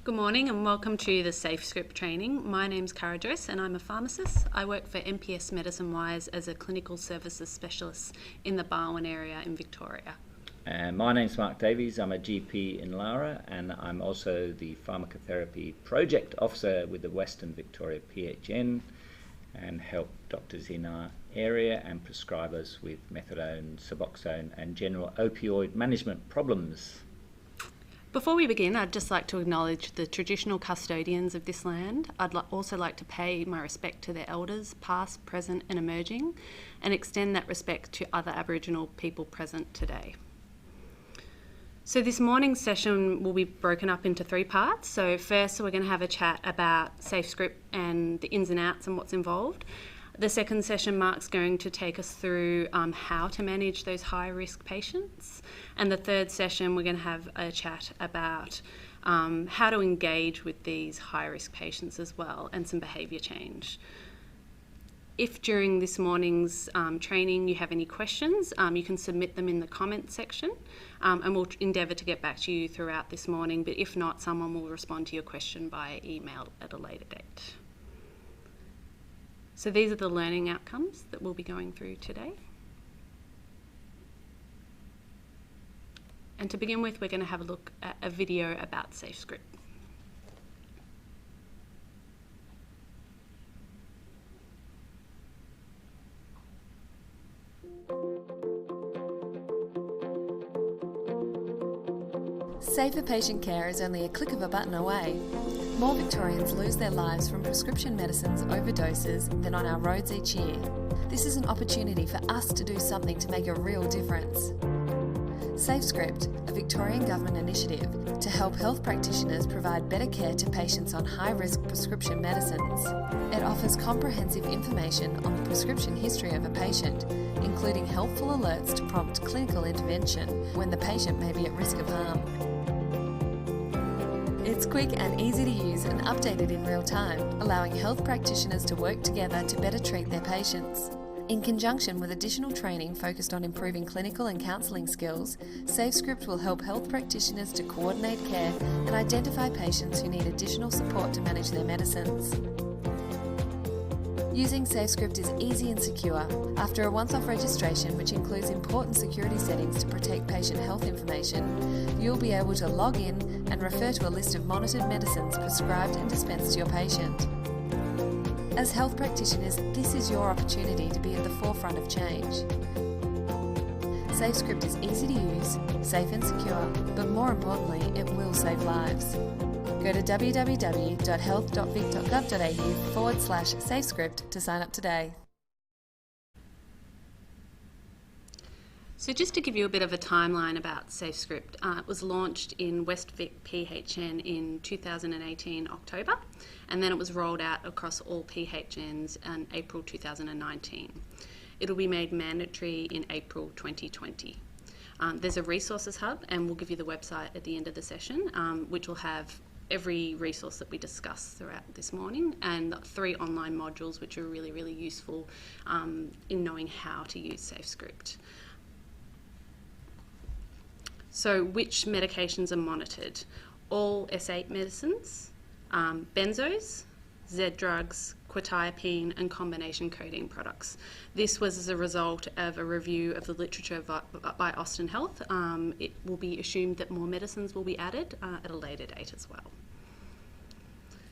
Good morning and welcome to the SafeScript training. My name's Cara Joyce and I'm a pharmacist. I work for MPS Medicine Wise as a clinical services specialist in the Barwon area in Victoria. And my name's Mark Davies. I'm a GP in Lara and I'm also the pharmacotherapy project officer with the Western Victoria PHN and help doctors in our area and prescribers with methadone, Suboxone and general opioid management problems. Before we begin, I'd just like to acknowledge the traditional custodians of this land. I'd also like to pay my respect to their elders, past, present and emerging, and extend that respect to other Aboriginal people present today. So this morning's session will be broken up into three parts. So first we're going to have a chat about SafeScript and the ins and outs and what's involved. The second session, Mark's going to take us through how to manage those high-risk patients. And the third session, we're going to have a chat about how to engage with these high-risk patients as well and some behaviour change. If during this morning's training you have any questions, you can submit them in the comments section and we'll endeavour to get back to you throughout this morning. But if not, someone will respond to your question via email at a later date. So these are the learning outcomes that we'll be going through today. And to begin with, we're going to have a look at a video about SafeScript. Safer patient care is only a click of a button away. More Victorians lose their lives from prescription medicines overdoses than on our roads each year. This is an opportunity for us to do something to make a real difference. SafeScript, a Victorian government initiative to help health practitioners provide better care to patients on high-risk prescription medicines. It offers comprehensive information on the prescription history of a patient, including helpful alerts to prompt clinical intervention when the patient may be at risk of harm. It's quick and easy to use and updated in real time, allowing health practitioners to work together to better treat their patients. In conjunction with additional training focused on improving clinical and counselling skills, SafeScript will help health practitioners to coordinate care and identify patients who need additional support to manage their medicines. Using SafeScript is easy and secure. After a once-off registration, which includes important security settings to protect patient health information, you'll be able to log in and refer to a list of monitored medicines prescribed and dispensed to your patient. As health practitioners, this is your opportunity to be at the forefront of change. SafeScript is easy to use, safe and secure, but more importantly, it will save lives. Go to www.health.vic.gov.au/SafeScript to sign up today. So just to give you a bit of a timeline about SafeScript, it was launched in West Vic PHN in 2018 October, and then it was rolled out across all PHNs in April 2019. It'll be made mandatory in April 2020. There's a resources hub, and we'll give you the website at the end of the session, which will have every resource that we discussed throughout this morning and 3 online modules which are really, really useful in knowing how to use SafeScript. So which medications are monitored? All S8 medicines, benzos, Z drugs, quetiapine and combination codeine products. This was as a result of a review of the literature by Austin Health. It will be assumed that more medicines will be added at a later date as well.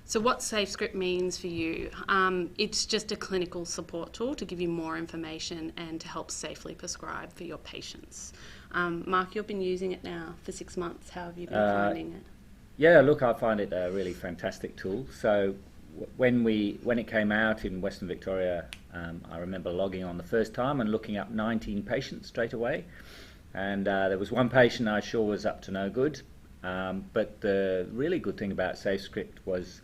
So what SafeScript means for you, it's just a clinical support tool to give you more information and to help safely prescribe for your patients. Mark, you've been using it now for 6 months. How have you been finding it? Yeah, look, I find it a really fantastic tool. So when it came out in Western Victoria, I remember logging on the first time and looking up 19 patients straight away. And there was one patient I sure was up to no good. But the really good thing about SafeScript was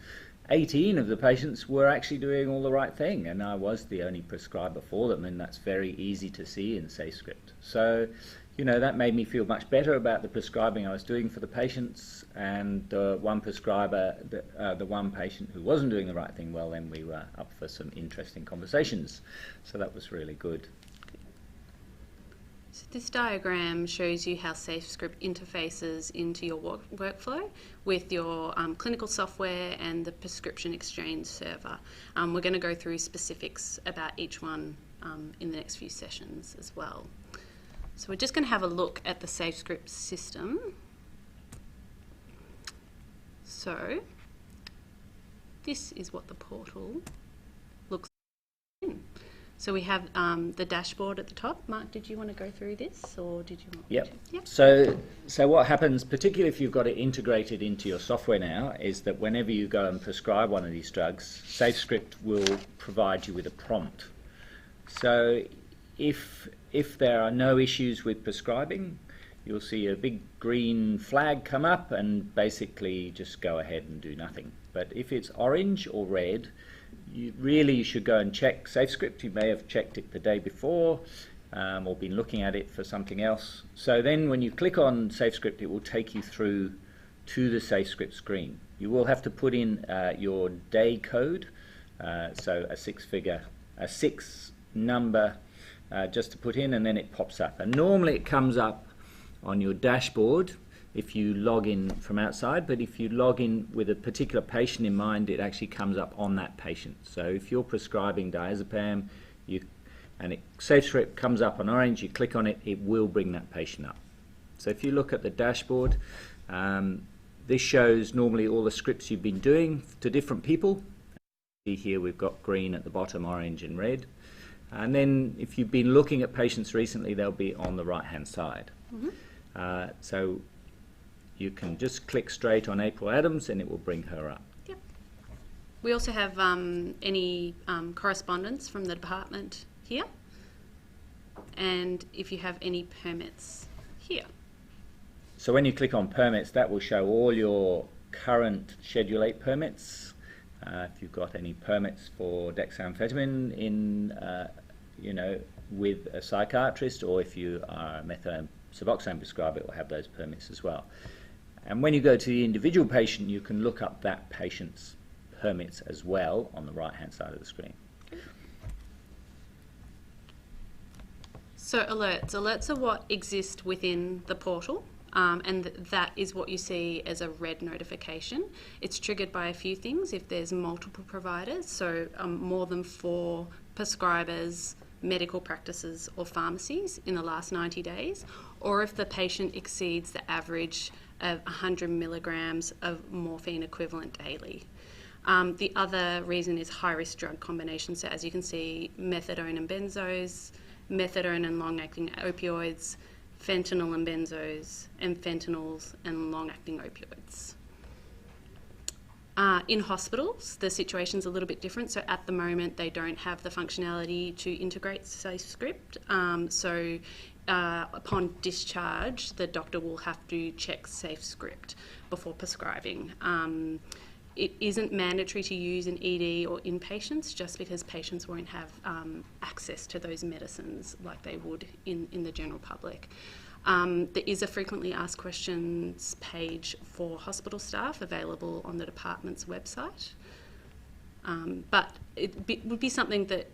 18 of the patients were actually doing all the right thing, and I was the only prescriber for them, and that's very easy to see in SafeScript. So, you know, that made me feel much better about the prescribing I was doing for the patients, and the one prescriber, the one patient who wasn't doing the right thing, well, then we were up for some interesting conversations. So that was really good. So this diagram shows you how SafeScript interfaces into your workflow with your clinical software and the prescription exchange server. We're going to go through specifics about each one in the next few sessions as well. So we're just going to have a look at the SafeScript system. So this is what the portal looks like. So we have the dashboard at the top. Mark, did you want to go through this, or did you want me to? Yep. So what happens, particularly if you've got it integrated into your software now, is that whenever you go and prescribe one of these drugs, SafeScript will provide you with a prompt. So if there are no issues with prescribing, you'll see a big green flag come up and basically just go ahead and do nothing. But if it's orange or red, you should go and check SafeScript. You may have checked it the day before or been looking at it for something else. So then when you click on SafeScript, it will take you through to the SafeScript screen. You will have to put in your day code, so a six number just to put in, and then it pops up. And normally it comes up on your dashboard if you log in from outside, but if you log in with a particular patient in mind, it actually comes up on that patient. So if you're prescribing diazepam and SafeScript comes up on orange, you click on it, it will bring that patient up. So if you look at the dashboard, this shows normally all the scripts you've been doing to different people. See here we've got green at the bottom, orange and red. And then if you've been looking at patients recently, they'll be on the right hand side. So you can just click straight on April Adams and it will bring her up. Yep. We also have any correspondence from the department here, and if you have any permits here. So when you click on permits, that will show all your current Schedule 8 permits. If you've got any permits for dexamphetamine in, with a psychiatrist, or if you are a methadone Suboxone prescriber, it will have those permits as well. And when you go to the individual patient, you can look up that patient's permits as well on the right hand side of the screen. So alerts are what exist within the portal, and that is what you see as a red notification. It's triggered by a few things. If there's multiple providers, so more than 4 prescribers, medical practices or pharmacies in the last 90 days, or if the patient exceeds the average of 100 milligrams of morphine equivalent daily. The other reason is high-risk drug combinations. So as you can see, methadone and benzos, methadone and long-acting opioids, fentanyl and benzos, and fentanyls and long-acting opioids. In hospitals, the situation's a little bit different. So at the moment, they don't have the functionality to integrate SafeScript. Upon discharge, the doctor will have to check SafeScript before prescribing. It isn't mandatory to use in ED or inpatients, just because patients won't have access to those medicines like they would in the general public. There is a frequently asked questions page for hospital staff available on the department's website. But it would be something that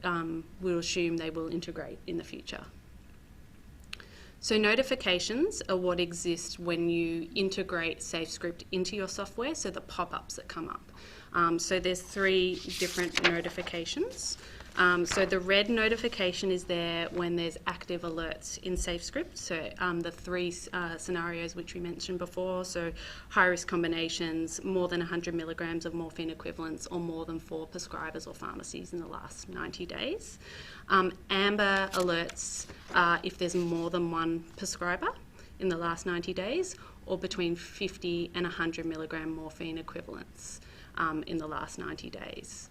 we'll assume they will integrate in the future. So notifications are what exist when you integrate SafeScript into your software, so the pop-ups that come up. So there's 3 different notifications. So the red notification is there when there's active alerts in SafeScript. So the 3 scenarios which we mentioned before, so high-risk combinations, more than 100 milligrams of morphine equivalents, or more than 4 prescribers or pharmacies in the last 90 days. Amber alerts if there's more than 1 prescriber in the last 90 days, or between 50 and 100 milligram morphine equivalents in the last 90 days.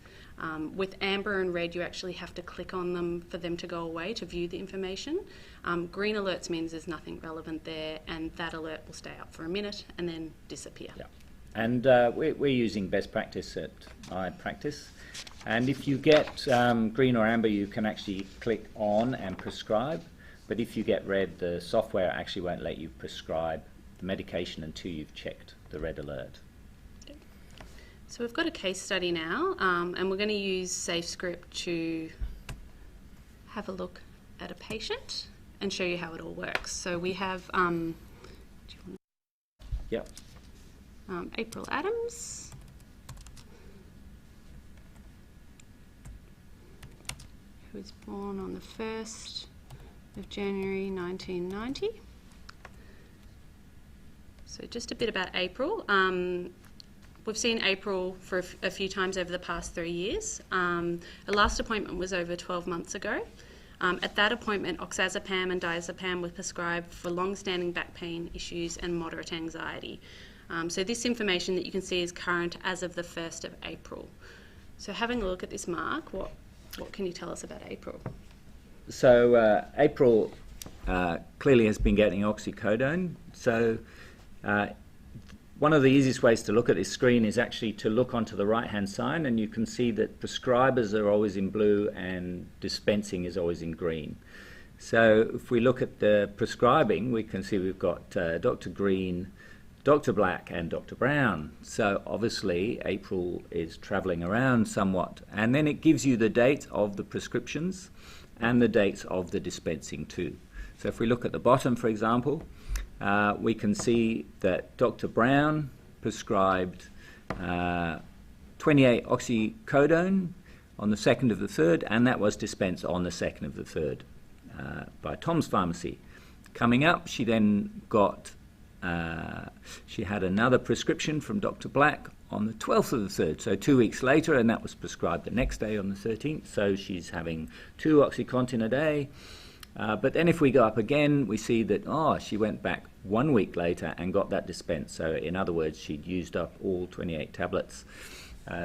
With amber and red, you actually have to click on them for them to go away to view the information. Green alerts means there's nothing relevant there, and that alert will stay up for a minute and then disappear. Yeah. And we're using best practice at iPractice. And if you get green or amber, you can actually click on and prescribe. But if you get red, the software actually won't let you prescribe the medication until you've checked the red alert. So we've got a case study now, and we're going to use SafeScript to have a look at a patient and show you how it all works. So we have Yep. April Adams, who was born on the 1st of January 1990. So just a bit about April. We've seen April for a few times over the past 3 years. Her last appointment was over 12 months ago. At that appointment, oxazepam and diazepam were prescribed for long-standing back pain issues and moderate anxiety. So this information that you can see is current as of the 1st of April. So having a look at this, Mark, what can you tell us about April? So April clearly has been getting oxycodone. So one of the easiest ways to look at this screen is actually to look onto the right-hand side, and you can see that prescribers are always in blue and dispensing is always in green. So if we look at the prescribing, we can see we've got Dr. Green, Dr. Black and Dr. Brown. So obviously April is travelling around somewhat, and then it gives you the date of the prescriptions and the dates of the dispensing too. So if we look at the bottom, for example, we can see that Dr. Brown prescribed 28 oxycodone on the 2nd of the 3rd, and that was dispensed on the 2nd of the 3rd by Tom's Pharmacy. Coming up, she then got, she had another prescription from Dr. Black on the 12th of the 3rd, so 2 weeks later, and that was prescribed the next day on the 13th, so she's having 2 OxyContin a day. But then if we go up again, we see that, she went back 1 week later and got that dispensed. So in other words, she'd used up all 28 tablets.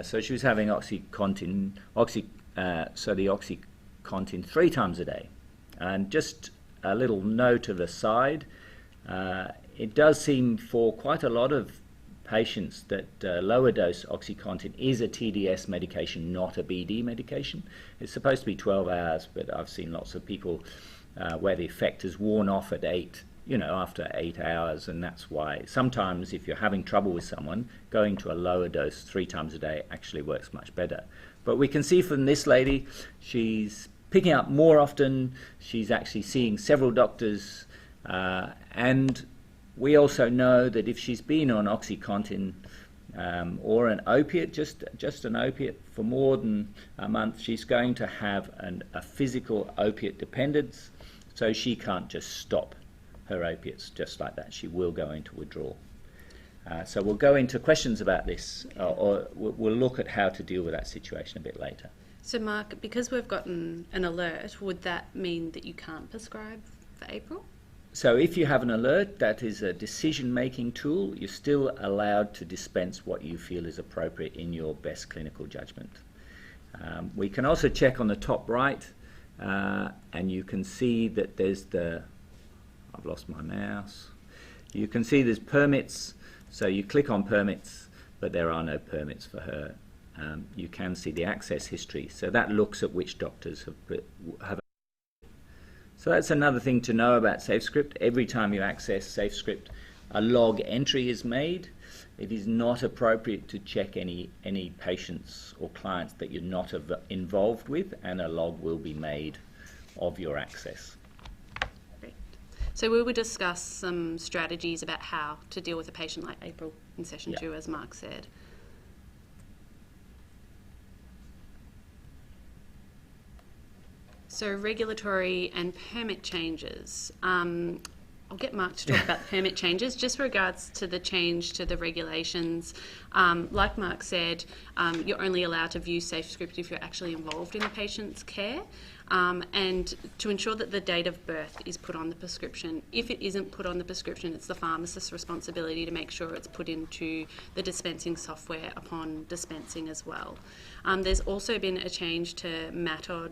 So she was having OxyContin, so the OxyContin 3 times a day. And just a little note of aside, it does seem for quite a lot of patients that lower dose OxyContin is a TDS medication, not a BD medication. It's supposed to be 12 hours, but I've seen lots of people where the effect has worn off at after 8 hours, and that's why sometimes if you're having trouble with someone, going to a lower dose 3 times a day actually works much better. But we can see from this lady, she's picking up more often, she's actually seeing several doctors, and we also know that if she's been on OxyContin or an opiate, just an opiate for more than a month, she's going to have a physical opiate dependence, so she can't just stop her opiates just like that. She will go into withdrawal. So we'll go into questions about this, or we'll look at how to deal with that situation a bit later. So Mark, because we've gotten an alert, would that mean that you can't prescribe for April? So if you have an alert, that is a decision-making tool. You're still allowed to dispense what you feel is appropriate in your best clinical judgment. We can also check on the top right, and you can see that there's I've lost my mouse. You can see there's permits, so you click on permits, but there are no permits for her. You can see the access history, so that looks at which doctors have. So that's another thing to know about SafeScript. Every time you access SafeScript, a log entry is made. It is not appropriate to check any patients or clients that you're not involved with, and a log will be made of your access. Great. So we will discuss some strategies about how to deal with a patient like April in session 2, as Mark said. So regulatory and permit changes. I'll get Mark to talk about the permit changes. Just regards to the change to the regulations, like Mark said, you're only allowed to view SafeScript if you're actually involved in the patient's care, and to ensure that the date of birth is put on the prescription. If it isn't put on the prescription, it's the pharmacist's responsibility to make sure it's put into the dispensing software upon dispensing as well. There's also been a change to MATOD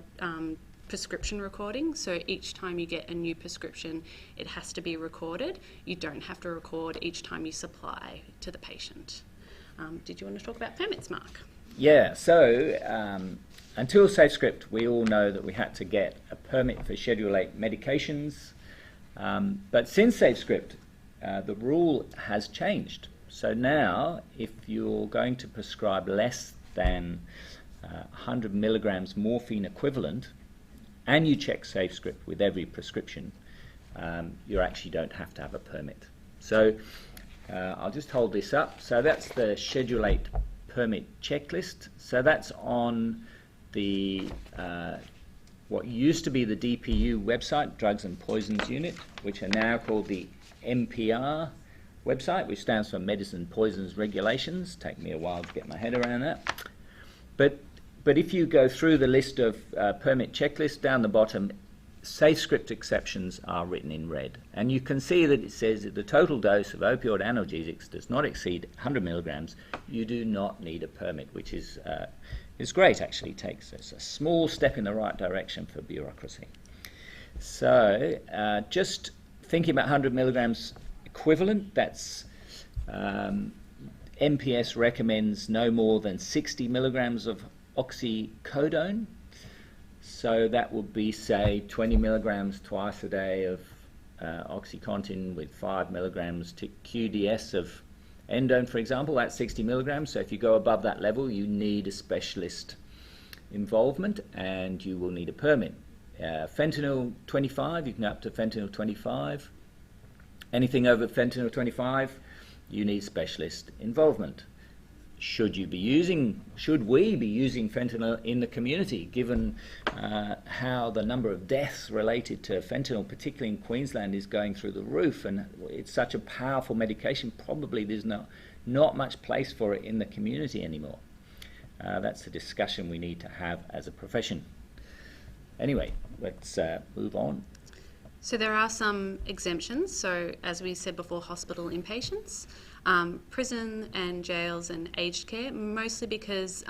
prescription recording, so each time you get a new prescription, it has to be recorded. You don't have to record each time you supply to the patient. Did you want to talk about permits, Mark? Yeah, so until SafeScript, we all know that we had to get a permit for Schedule 8 medications, but since SafeScript, the rule has changed. So now, if you're going to prescribe less than 100 milligrams morphine equivalent, and you check SafeScript with every prescription, you actually don't have to have a permit. So I'll just hold this up. So that's the Schedule 8 permit checklist. So that's on the what used to be the DPU website, Drugs and Poisons Unit, which are now called the MPR website, which stands for Medicine Poisons Regulations. Take me a while to get my head around that. But if you go through the list of permit checklists, down the bottom, SafeScript exceptions are written in red. And you can see that it says that the total dose of opioid analgesics does not exceed 100 milligrams. You do not need a permit, which is great, actually. It takes us a small step in the right direction for bureaucracy. So just thinking about 100 milligrams equivalent, that's MPS recommends no more than 60 milligrams of oxycodone. So that would be, say, 20 milligrams twice a day of OxyContin with 5 milligrams to QDS of endone, for example. That's 60 milligrams. So if you go above that level, you need a specialist involvement and you will need a permit. Fentanyl 25, you can go up to fentanyl 25. Anything over fentanyl 25, you need specialist involvement. Should we be using fentanyl in the community, given how the number of deaths related to fentanyl, particularly in Queensland, is going through the roof, and it's such a powerful medication, probably there's not much place for it in the community anymore. That's a discussion we need to have as a profession. Anyway, let's move on. So there are some exemptions. So as we said before, hospital inpatients, prison and jails and aged care, mostly because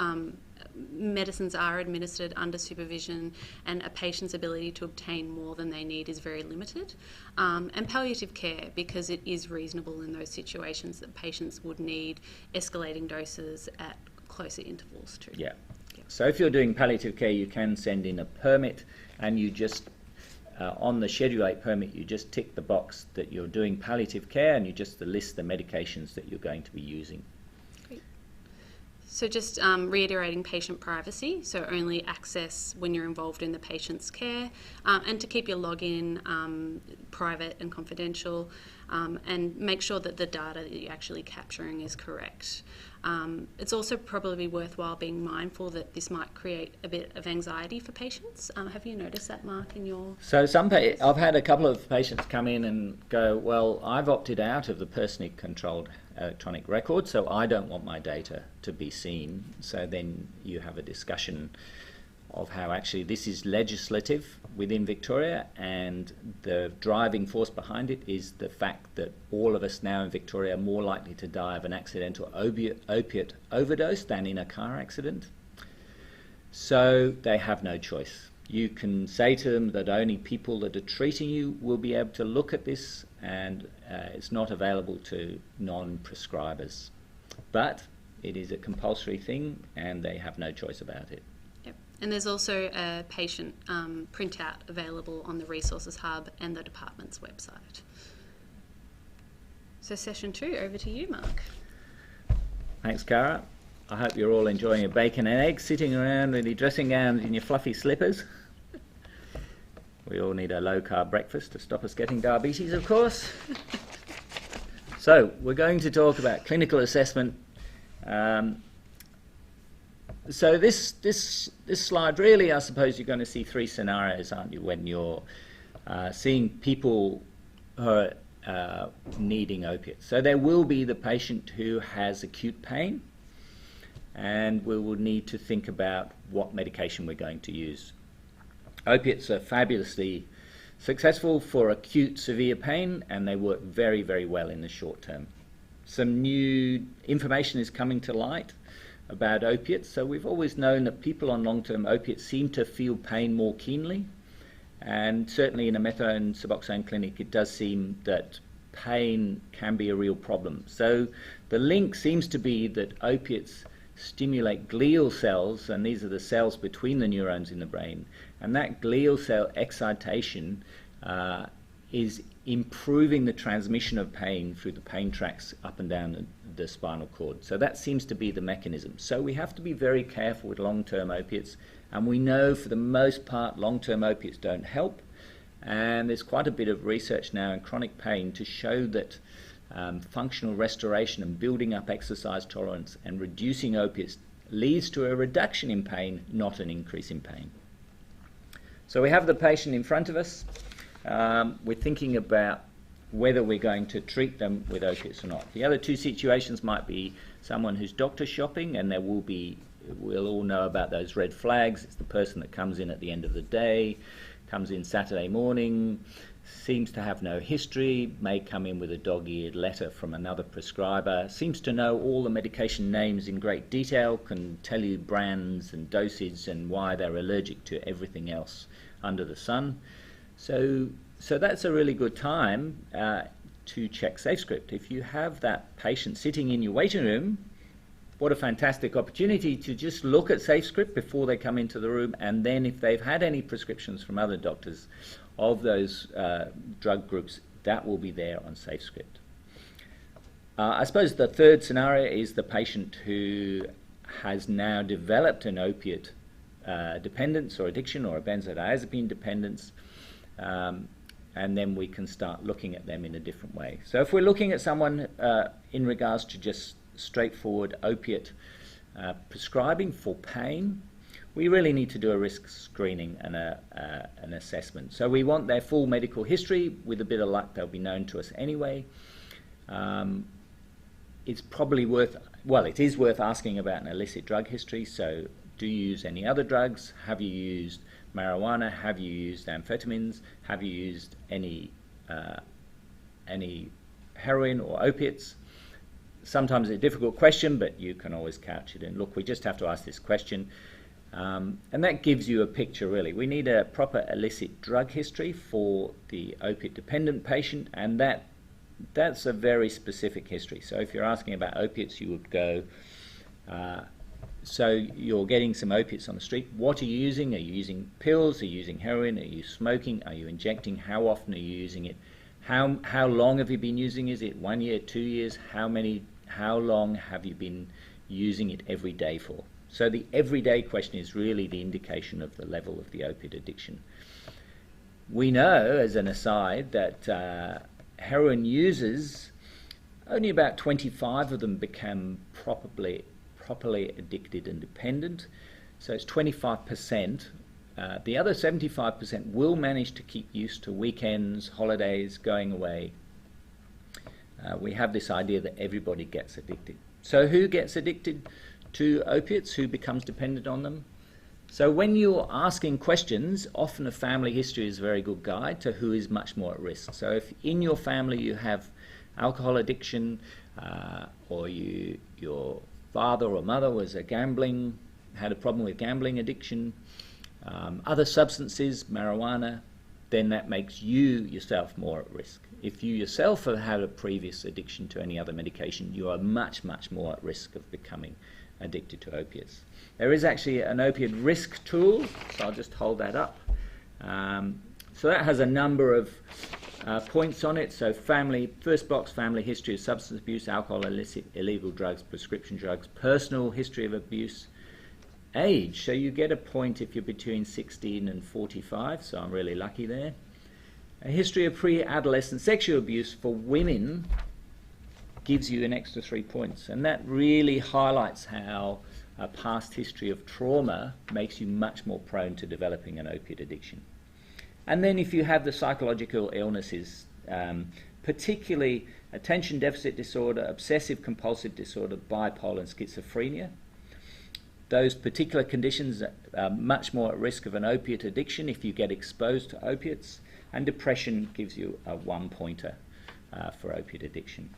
medicines are administered under supervision and a patient's ability to obtain more than they need is very limited. And palliative care, because it is reasonable in those situations that patients would need escalating doses at closer intervals too. Yeah. So if you're doing palliative care, you can send in a permit, and you just on the Schedule 8 permit, you just tick the box that you're doing palliative care, and you just list the medications that you're going to be using. Great. So just reiterating patient privacy, so only access when you're involved in the patient's care, and to keep your login private and confidential, and make sure that the data that you're actually capturing is correct. It's also probably worthwhile being mindful that this might create a bit of anxiety for patients. Have you noticed that, Mark, in your... So I've had a couple of patients come in and go, well, I've opted out of the personally controlled electronic record, so I don't want my data to be seen. So then you have a discussion of how actually this is legislative within Victoria, and the driving force behind it is the fact that all of us now in Victoria are more likely to die of an accidental opiate overdose than in a car accident. So they have no choice. You can say to them that only people that are treating you will be able to look at this, and it's not available to non-prescribers. But it is a compulsory thing, and they have no choice about it. And there's also a patient printout available on the Resources Hub and the department's website. So session 2, over to you, Mark. Thanks, Cara. I hope you're all enjoying your bacon and eggs, sitting around in your dressing gowns and your fluffy slippers. We all need a low-carb breakfast to stop us getting diabetes, of course. So we're going to talk about clinical assessment. So this slide, really, I suppose you're going to see 3 scenarios, aren't you, when you're seeing people who are needing opiates. So there will be the patient who has acute pain, and we will need to think about what medication we're going to use. Opiates are fabulously successful for acute severe pain, and they work very, very well in the short term. Some new information is coming to light about opiates. So we've always known that people on long-term opiates seem to feel pain more keenly, and certainly in a methadone Suboxone clinic it does seem that pain can be a real problem. So the link seems to be that opiates stimulate glial cells, and these are the cells between the neurons in the brain, and that glial cell excitation is improving the transmission of pain through the pain tracts up and down the spinal cord. So that seems to be the mechanism. So we have to be very careful with long-term opiates, and we know for the most part long-term opiates don't help, and there's quite a bit of research now in chronic pain to show that functional restoration and building up exercise tolerance and reducing opiates leads to a reduction in pain, not an increase in pain. So we have the patient in front of us. We're thinking about whether we're going to treat them with opiates or not. The other two situations might be someone who's doctor shopping, and we'll all know about those red flags. It's the person that comes in at the end of the day, comes in Saturday morning, seems to have no history, may come in with a dog-eared letter from another prescriber, seems to know all the medication names in great detail, can tell you brands and dosage and why they're allergic to everything else under the sun. So that's a really good time to check SafeScript. If you have that patient sitting in your waiting room, what a fantastic opportunity to just look at SafeScript before they come into the room, and then if they've had any prescriptions from other doctors of those drug groups, that will be there on SafeScript. I suppose the third scenario is the patient who has now developed an opiate dependence or addiction, or a benzodiazepine dependence, and then we can start looking at them in a different way. So if we're looking at someone in regards to just straightforward opiate prescribing for pain, we really need to do a risk screening and an assessment. So we want their full medical history. With a bit of luck, they'll be known to us anyway. It's probably worth, well, it is worth asking about an illicit drug history. So do you use any other drugs? Have you used marijuana? Have you used amphetamines? Have you used any heroin or opiates? Sometimes it's a difficult question, but you can always couch it in, look, we just have to ask this question. And that gives you a picture, really. We need a proper illicit drug history for the opiate-dependent patient, and that's a very specific history. So if you're asking about opiates, you would go, so you're getting some opiates on the street. What are you using? Are you using pills? Are you using heroin? Are you smoking? Are you injecting? How often are you using it? How long have you been using? Is it 1 year, 2 years? How long have you been using it every day for? So the everyday question is really the indication of the level of the opiate addiction. We know, as an aside, that heroin users, only about 25 of them become properly addicted and dependent. So it's 25%. The other 75% will manage to keep use to weekends, holidays, going away. We have this idea that everybody gets addicted. So who gets addicted to opiates? Who becomes dependent on them? So when you're asking questions, often a family history is a very good guide to who is much more at risk. So if in your family you have alcohol addiction, or your father or mother was had a problem with gambling addiction, other substances, marijuana, then that makes you yourself more at risk. If you yourself have had a previous addiction to any other medication, you are much, much more at risk of becoming addicted to opiates. There is actually an opiate risk tool, so I'll just hold that up. So that has a number of points on it. So first box, family history of substance abuse, alcohol, illicit, illegal drugs, prescription drugs, personal history of abuse, age. So you get a point if you're between 16 and 45, so I'm really lucky there. A history of pre-adolescent sexual abuse for women gives you an extra 3 points, and that really highlights how a past history of trauma makes you much more prone to developing an opiate addiction. And then if you have the psychological illnesses, particularly attention deficit disorder, obsessive compulsive disorder, bipolar and schizophrenia, those particular conditions are much more at risk of an opiate addiction if you get exposed to opiates, and depression gives you a 1-pointer for opiate addiction.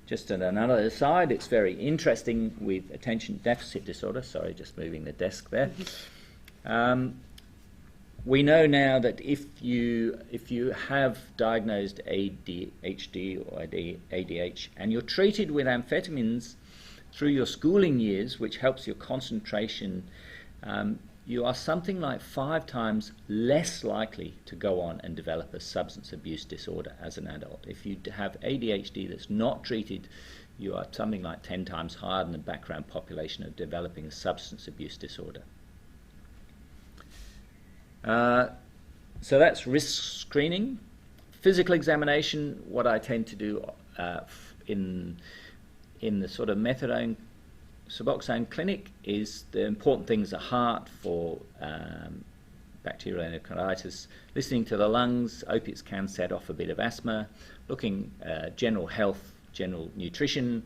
Just on another aside, it's very interesting with attention deficit disorder. Sorry, just moving the desk there. We know now that if you have diagnosed ADHD or ADH and you're treated with amphetamines through your schooling years, which helps your concentration, you are something like 5 times less likely to go on and develop a substance abuse disorder as an adult. If you have ADHD that's not treated, you are something like 10 times higher than the background population of developing a substance abuse disorder. So that's risk screening. Physical examination, what I tend to do in the sort of methadone Suboxone clinic is the important things are heart for bacterial endocarditis, listening to the lungs. Opiates can set off a bit of asthma, looking general health, general nutrition,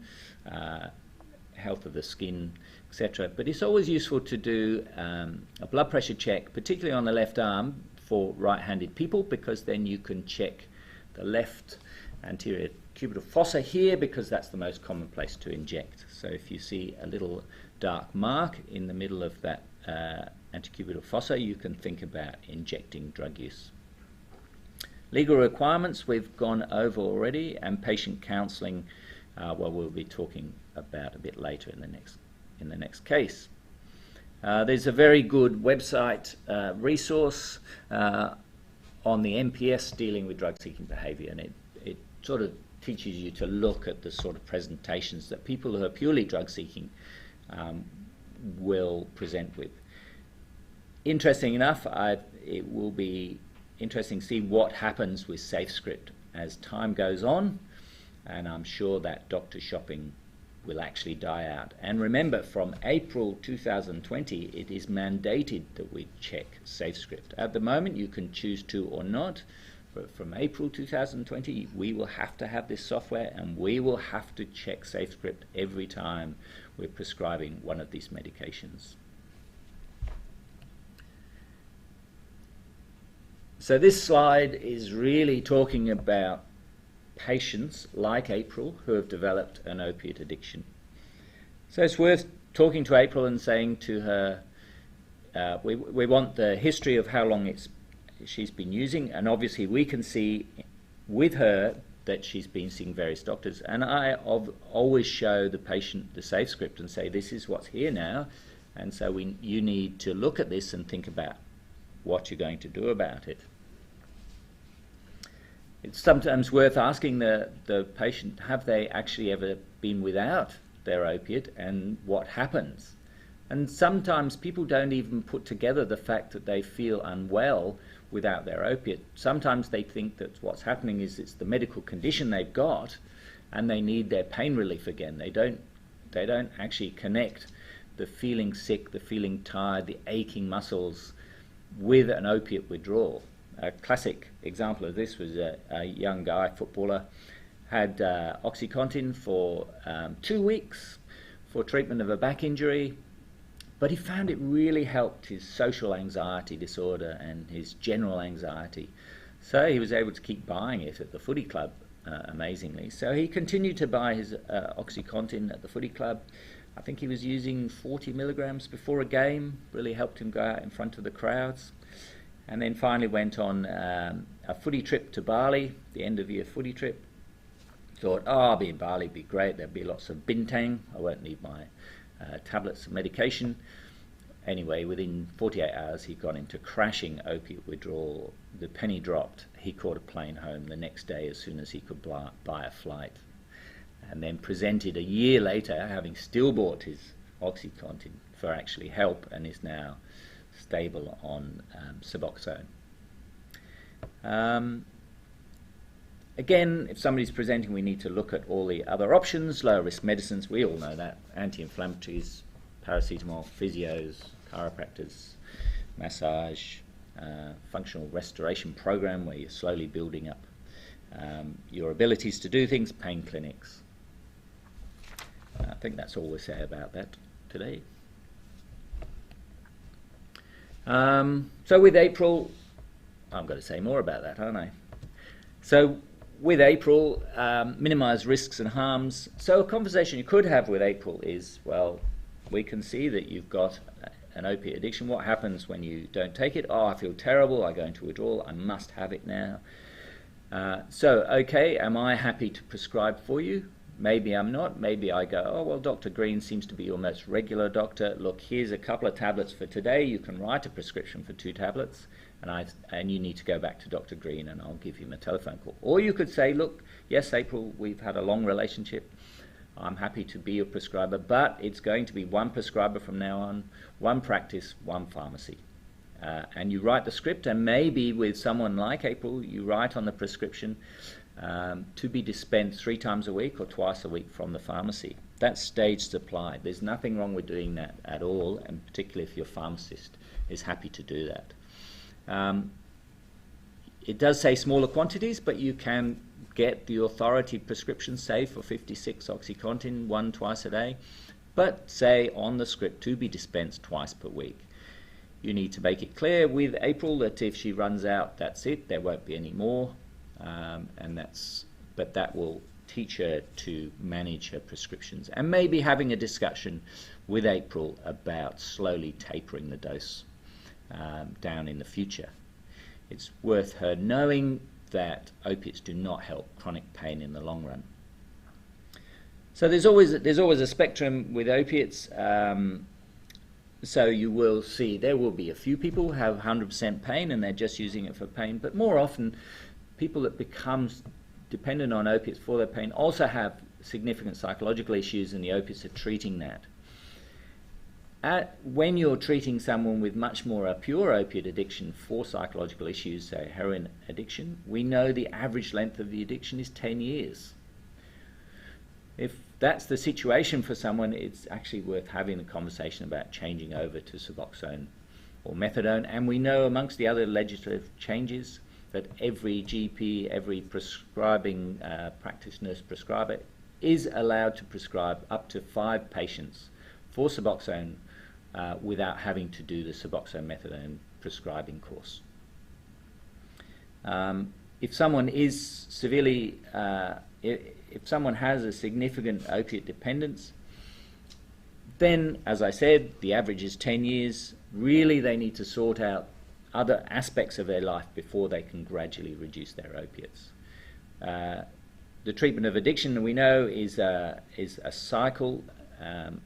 health of the skin, etc. But it's always useful to do a blood pressure check, particularly on the left arm for right-handed people, because then you can check the left anterior cubital fossa here, because that's the most common place to inject. So if you see a little dark mark in the middle of that antecubital fossa, you can think about injecting drug use. Legal requirements we've gone over already, and patient counselling, well, we'll be talking about a bit later in the next case. There's a very good website resource on the NPS dealing with drug-seeking behaviour, and it sort of teaches you to look at the sort of presentations that people who are purely drug-seeking will present with. Interesting enough, it will be interesting to see what happens with SafeScript as time goes on, and I'm sure that doctor shopping will actually die out. And remember, from April 2020, it is mandated that we check SafeScript. At the moment, you can choose to or not. But from April 2020, we will have to have this software, and we will have to check SafeScript every time we're prescribing one of these medications. So this slide is really talking about patients like April who have developed an opiate addiction. So it's worth talking to April and saying to her, we want the history of how long she's been using, and obviously we can see with her that she's been seeing various doctors, and I always show the patient the SafeScript and say, this is what's here now, and so you need to look at this and think about what you're going to do about it. It's sometimes worth asking the patient, have they actually ever been without their opiate, and what happens? And sometimes people don't even put together the fact that they feel unwell without their opiate. Sometimes they think that what's happening is it's the medical condition they've got and they need their pain relief again. They don't actually connect the feeling sick, the feeling tired, the aching muscles with an opiate withdrawal. A classic example of this was a young guy, footballer, had OxyContin for 2 weeks for treatment of a back injury, but he found it really helped his social anxiety disorder and his general anxiety. So he was able to keep buying it at the footy club, amazingly. So he continued to buy his OxyContin at the footy club. I think he was using 40 milligrams before a game, really helped him go out in front of the crowds. And then finally went on a footy trip to Bali, the end of year footy trip. Thought, oh, I'll be in Bali, it'd be great, there'll be lots of bintang, I won't need my tablets of medication. Anyway, within 48 hours he got into crashing opiate withdrawal. The penny dropped. He caught a plane home the next day as soon as he could buy a flight. And then presented a year later, having still bought his OxyContin for actually help, and is now stable on Suboxone. Again, if somebody's presenting, we need to look at all the other options. Lower risk medicines, we all know that. Anti-inflammatories, paracetamol, physios, chiropractors, massage, functional restoration program where you're slowly building up your abilities to do things, pain clinics. I think that's all we'll say about that today. So with April, I'm going to say more about that, aren't I? So with April, minimize risks and harms. So a conversation you could have with April is, well, we can see that you've got an opiate addiction. What happens when you don't take it? Oh, I feel terrible, I go into withdrawal, I must have it now. So, okay, am I happy to prescribe for you? Maybe I'm not. Maybe I go, oh, well, Dr. Green seems to be your most regular doctor. Look, here's a couple of tablets for today. You can write a prescription for 2 tablets, and you need to go back to Dr. Green, and I'll give him a telephone call. Or you could say, look, yes, April, we've had a long relationship. I'm happy to be your prescriber, but it's going to be one prescriber from now on, one practice, one pharmacy. and you write the script, and maybe with someone like April, you write on the prescription to be dispensed 3 times a week or twice a week from the pharmacy. That's staged supply. There's nothing wrong with doing that at all, and particularly if your pharmacist is happy to do that. It does say smaller quantities, but you can get the authority prescription, say for 56 OxyContin, 1 twice a day, but say on the script to be dispensed twice per week. You need to make it clear with April that if she runs out, that's it, there won't be any more, but that will teach her to manage her prescriptions, and maybe having a discussion with April about slowly tapering the dose down in the future. It's worth her knowing that opiates do not help chronic pain in the long run. So there's always a spectrum with opiates. So you will see there will be a few people who have 100% pain and they're just using it for pain, but more often people that become dependent on opiates for their pain also have significant psychological issues, and the opiates are treating that. When you're treating someone with much more a pure opiate addiction for psychological issues, say heroin addiction, we know the average length of the addiction is 10 years. If that's the situation for someone, it's actually worth having a conversation about changing over to Suboxone or Methadone. And we know amongst the other legislative changes that every GP, every prescribing practice nurse prescriber is allowed to prescribe up to 5 patients for Suboxone without having to do the Suboxone Methadone prescribing course. If someone is severely, if someone has a significant opiate dependence, then, as I said, the average is 10 years. Really, they need to sort out other aspects of their life before they can gradually reduce their opiates. The treatment of addiction, we know, is a cycle,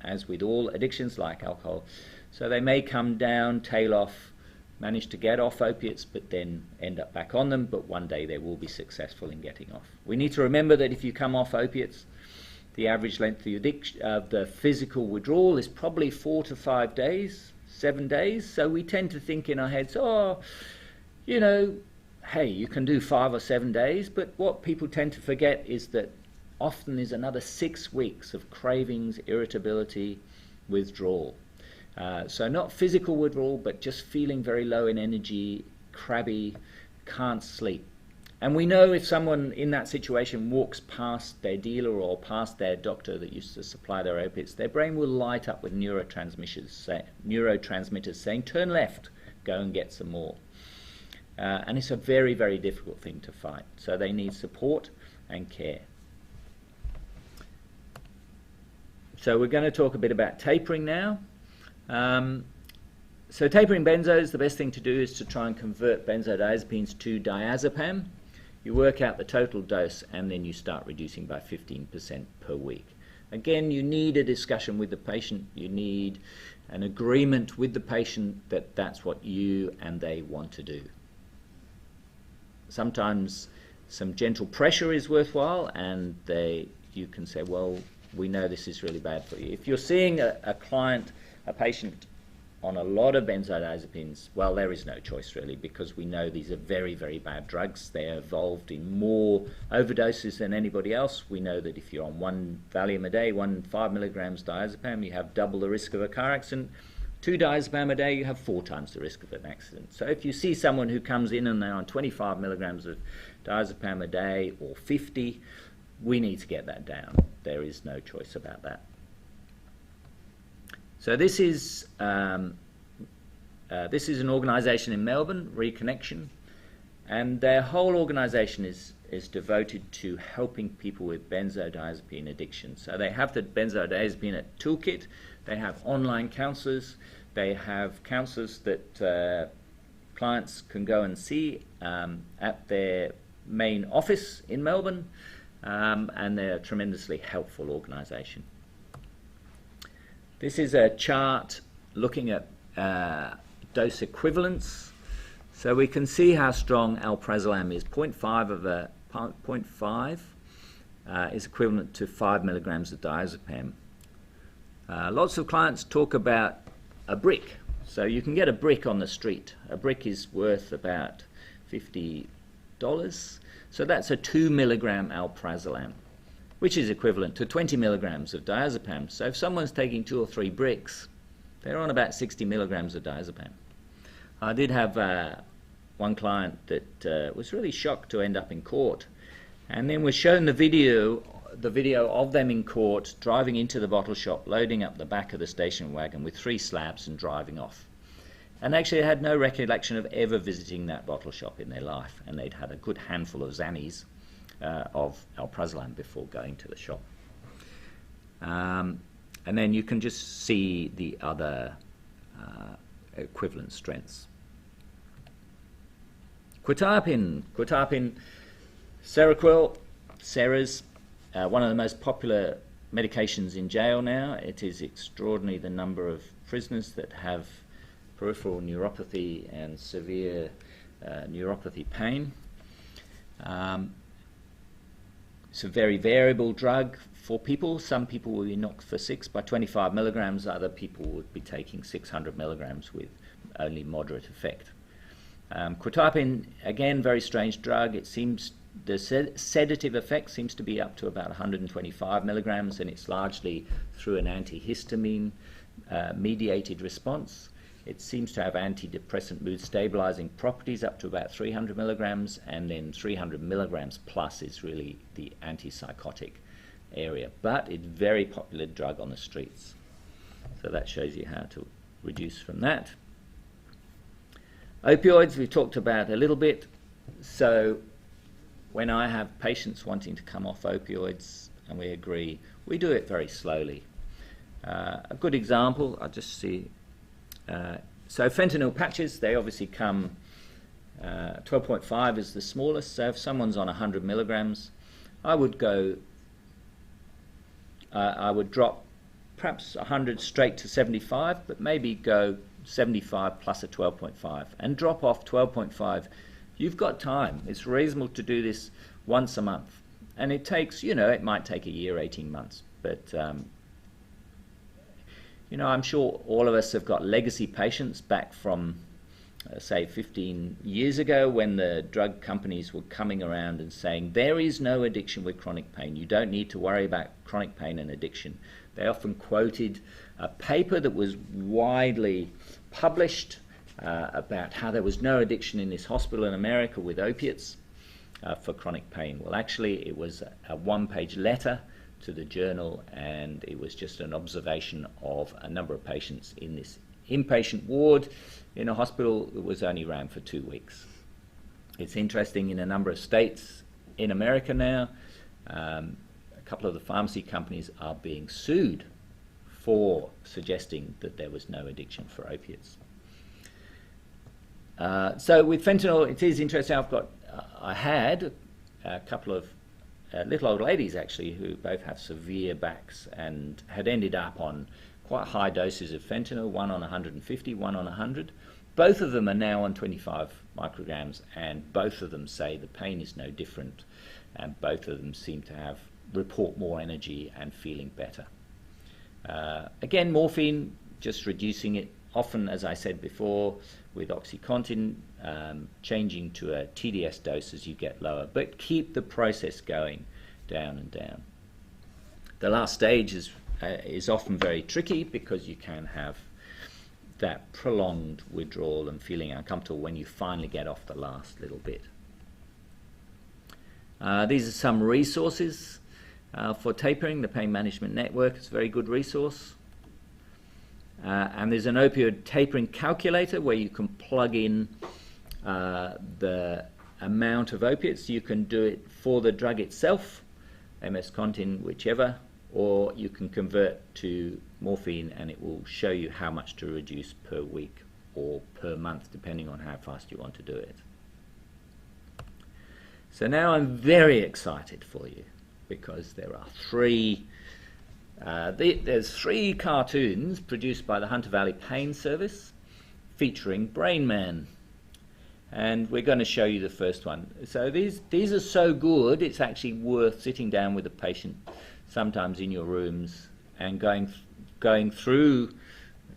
as with all addictions like alcohol. So they may come down, tail off, manage to get off opiates, but then end up back on them, but one day they will be successful in getting off. We need to remember that if you come off opiates, the average length of the physical withdrawal is probably 4 to 5 days, 7 days. So we tend to think in our heads, oh, you know, hey, you can do 5 or 7 days, but what people tend to forget is that often there's another 6 weeks of cravings, irritability, withdrawal. So not physical withdrawal, but just feeling very low in energy, crabby, can't sleep. And we know if someone in that situation walks past their dealer or past their doctor that used to supply their opiates, their brain will light up with neurotransmitters saying, turn left, go and get some more. And it's a very, very difficult thing to fight. So they need support and care. So we're going to talk a bit about tapering now. So tapering benzos, the best thing to do is to try and convert benzodiazepines to diazepam. You work out the total dose and then you start reducing by 15% per week. Again, you need a discussion with the patient. You need an agreement with the patient that that's what you and they want to do. Sometimes some gentle pressure is worthwhile, and you can say, well, we know this is really bad for you. If you're seeing a patient on a lot of benzodiazepines, well, there is no choice really, because we know these are very, very bad drugs. They're involved in more overdoses than anybody else. We know that if you're on 1 Valium a day, 5 milligrams diazepam, you have double the risk of a car accident. 2 diazepam a day, you have 4 times the risk of an accident. So if you see someone who comes in and they're on 25 milligrams of diazepam a day or 50, we need to get that down. There is no choice about that. So this is an organisation in Melbourne, Reconnection, and their whole organisation is devoted to helping people with benzodiazepine addiction. So they have the benzodiazepine toolkit, they have online counsellors, they have counsellors that clients can go and see at their main office in Melbourne, and they're a tremendously helpful organisation. This is a chart looking at dose equivalence. So we can see how strong alprazolam is. 0.5 is equivalent to 5 milligrams of diazepam. Lots of clients talk about a brick. So you can get a brick on the street. A brick is worth about $50. So that's a 2 milligram alprazolam, which is equivalent to 20 milligrams of diazepam. So if someone's taking 2 or 3 bricks, they're on about 60 milligrams of diazepam. I did have one client that was really shocked to end up in court, and then was shown the video of them in court driving into the bottle shop, loading up the back of the station wagon with 3 slabs and driving off. And actually had no recollection of ever visiting that bottle shop in their life, and they'd had a good handful of Xannies of alprazolam before going to the shop. And then you can just see the other equivalent strengths. Quetiapine, Seroquel, Ceras, one of the most popular medications in jail now. It is extraordinary the number of prisoners that have peripheral neuropathy and severe neuropathy pain. It's a very variable drug for people. Some people will be knocked for 6 by 25 milligrams. Other people would be taking 600 milligrams with only moderate effect. Quetiapine, again, very strange drug. It seems the sedative effect seems to be up to about 125 milligrams, and it's largely through an antihistamine mediated response. It seems to have antidepressant mood stabilizing properties up to about 300 milligrams, and then 300 milligrams plus is really the antipsychotic area. But it's a very popular drug on the streets. So that shows you how to reduce from that. Opioids we've talked about a little bit. So when I have patients wanting to come off opioids and we agree, we do it very slowly. A good example, I'll just see. So fentanyl patches, they obviously come, 12.5 is the smallest. So if someone's on 100 milligrams, I would drop perhaps 100 straight to 75, but maybe go 75 plus a 12.5 and drop off 12.5. You've got time. It's reasonable to do this once a month. And it takes, it might take a year, 18 months. But, I'm sure all of us have got legacy patients back from, say, 15 years ago when the drug companies were coming around and saying, there is no addiction with chronic pain. You don't need to worry about chronic pain and addiction. They often quoted a paper that was widely published about how there was no addiction in this hospital in America with opiates for chronic pain. Well, actually, it was a one-page letter to the journal, and it was just an observation of a number of patients in this inpatient ward in a hospital that was only ran for 2 weeks. It's interesting, in a number of states in America now, a couple of the pharmacy companies are being sued for suggesting that there was no addiction for opiates. So with fentanyl, it is interesting. I had a couple of little old ladies actually who both have severe backs and had ended up on quite high doses of fentanyl, one on 150, one on 100. Both of them are now on 25 micrograms, and both of them say the pain is no different, and both of them seem to report more energy and feeling better. Again, morphine, just reducing it. Often, as I said before, with OxyContin, changing to a TDS dose as you get lower, but keep the process going down and down. The last stage is often very tricky because you can have that prolonged withdrawal and feeling uncomfortable when you finally get off the last little bit. These are some resources for tapering. The Pain Management Network is a very good resource. And there's an opioid tapering calculator where you can plug in the amount of opiates. You can do it for the drug itself, MS-Contin, whichever, or you can convert to morphine and it will show you how much to reduce per week or per month, depending on how fast you want to do it. So now I'm very excited for you because there are there's 3 cartoons produced by the Hunter Valley Pain Service featuring Brain Man, and we're going to show you the first one. So these are so good, it's actually worth sitting down with a patient, sometimes in your rooms, and going through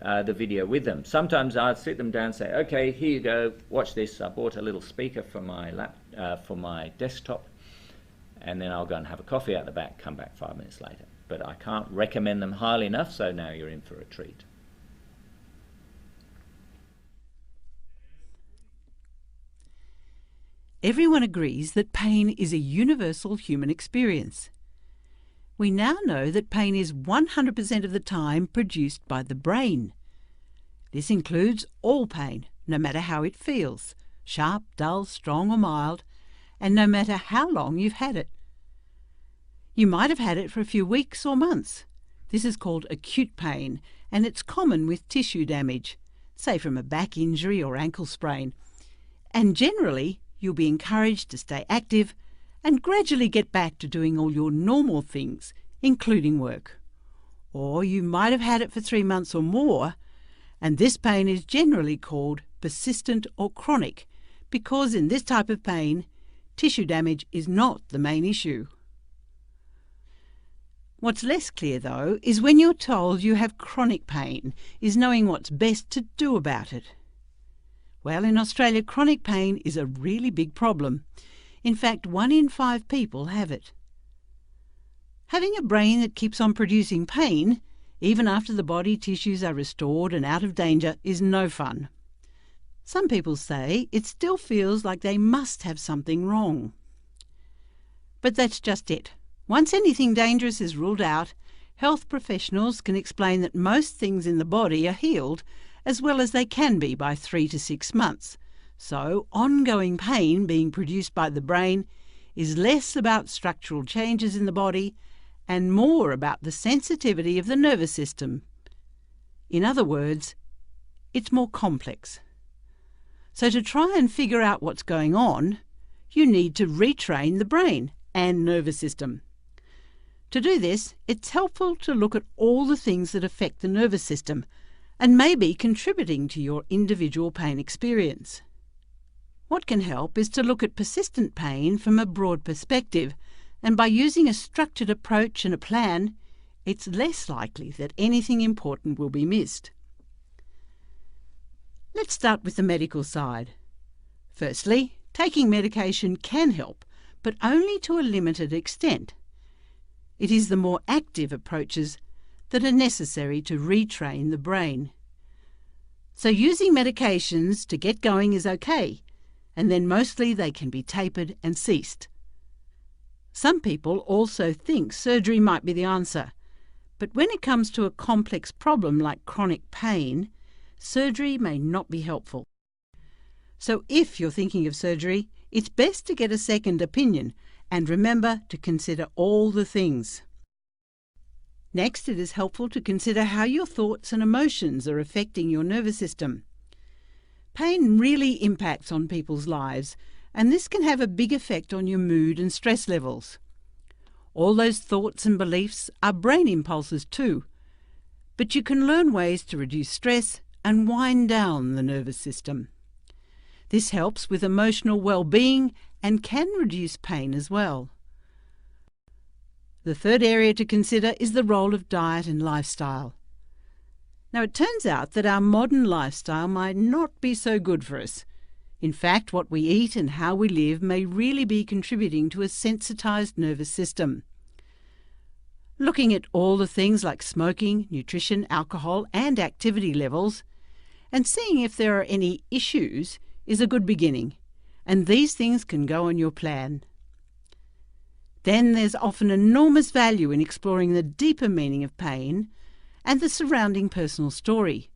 the video with them. Sometimes I'd sit them down and say, okay, here you go, watch this. I bought a little speaker for my desktop, and then I'll go and have a coffee out the back, come back 5 minutes later. But I can't recommend them highly enough, so now you're in for a treat. Everyone agrees that pain is a universal human experience. We now know that pain is 100% of the time produced by the brain. This includes all pain, no matter how it feels, sharp, dull, strong or mild, and no matter how long you've had it. You might have had it for a few weeks or months. This is called acute pain, and it's common with tissue damage, say from a back injury or ankle sprain. And generally, you'll be encouraged to stay active and gradually get back to doing all your normal things, including work. Or you might have had it for 3 months or more, and this pain is generally called persistent or chronic, because in this type of pain, tissue damage is not the main issue. What's less clear, though, is when you're told you have chronic pain, is knowing what's best to do about it. Well, in Australia, chronic pain is a really big problem. In fact, 1 in 5 people have it. Having a brain that keeps on producing pain, even after the body tissues are restored and out of danger, is no fun. Some people say it still feels like they must have something wrong. But that's just it. Once anything dangerous is ruled out, health professionals can explain that most things in the body are healed, as well as they can be by 3 to 6 months. So ongoing pain being produced by the brain is less about structural changes in the body and more about the sensitivity of the nervous system. In other words, it's more complex. So to try and figure out what's going on, you need to retrain the brain and nervous system. To do this, it's helpful to look at all the things that affect the nervous system and may be contributing to your individual pain experience. What can help is to look at persistent pain from a broad perspective, and by using a structured approach and a plan, it's less likely that anything important will be missed. Let's start with the medical side. Firstly, taking medication can help, but only to a limited extent. It is the more active approaches that are necessary to retrain the brain. So using medications to get going is okay, and then mostly they can be tapered and ceased. Some people also think surgery might be the answer, but when it comes to a complex problem like chronic pain, surgery may not be helpful. So if you're thinking of surgery, it's best to get a second opinion, and remember to consider all the things. Next, it is helpful to consider how your thoughts and emotions are affecting your nervous system. Pain really impacts on people's lives, and this can have a big effect on your mood and stress levels. All those thoughts and beliefs are brain impulses too, but you can learn ways to reduce stress and wind down the nervous system. This helps with emotional well-being and can reduce pain as well. The third area to consider is the role of diet and lifestyle. Now, it turns out that our modern lifestyle might not be so good for us. In fact, what we eat and how we live may really be contributing to a sensitized nervous system. Looking at all the things like smoking, nutrition, alcohol, and activity levels, and seeing if there are any issues is a good beginning, and these things can go on your plan. Then there's often enormous value in exploring the deeper meaning of pain and the surrounding personal story.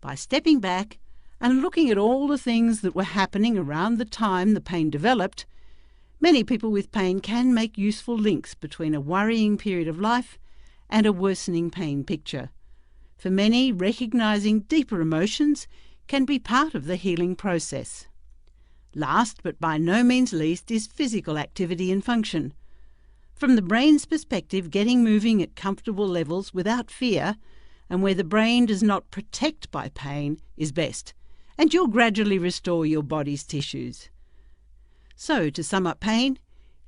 By stepping back and looking at all the things that were happening around the time the pain developed, many people with pain can make useful links between a worrying period of life and a worsening pain picture. For many, recognizing deeper emotions can be part of the healing process. Last, but by no means least, is physical activity and function. From the brain's perspective, getting moving at comfortable levels without fear and where the brain does not protect by pain is best, and you'll gradually restore your body's tissues. So, to sum up pain,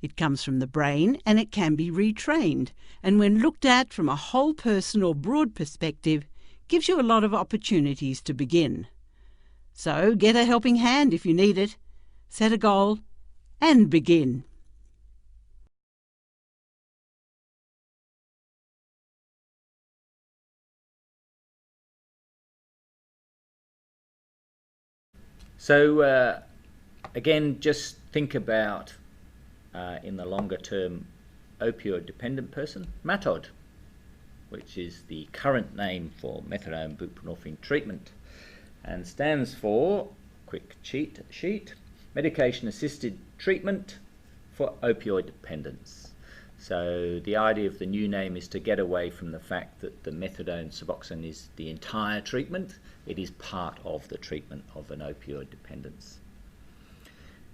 it comes from the brain and it can be retrained, and when looked at from a whole person or broad perspective, gives you a lot of opportunities to begin. So get a helping hand if you need it, set a goal and begin. So again, just think about in the longer term opioid dependent person, MATOD, which is the current name for methadone buprenorphine treatment and stands for, quick cheat sheet, medication assisted treatment for opioid dependence. So the idea of the new name is to get away from the fact that the methadone Suboxone is the entire treatment. It is part of the treatment of an opioid dependence.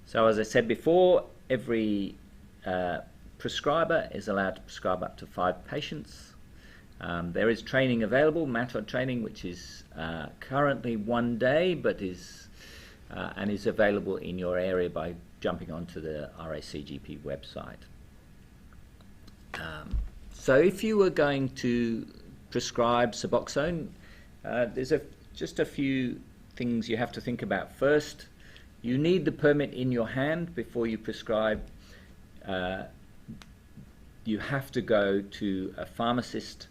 So as I said before, every prescriber is allowed to prescribe up to 5 patients. There is training available, MATOD training, which is currently 1 day, but is available in your area by jumping onto the RACGP website. So if you were going to prescribe Suboxone, there's just a few things you have to think about. First, you need the permit in your hand before you prescribe. You have to go to a pharmacist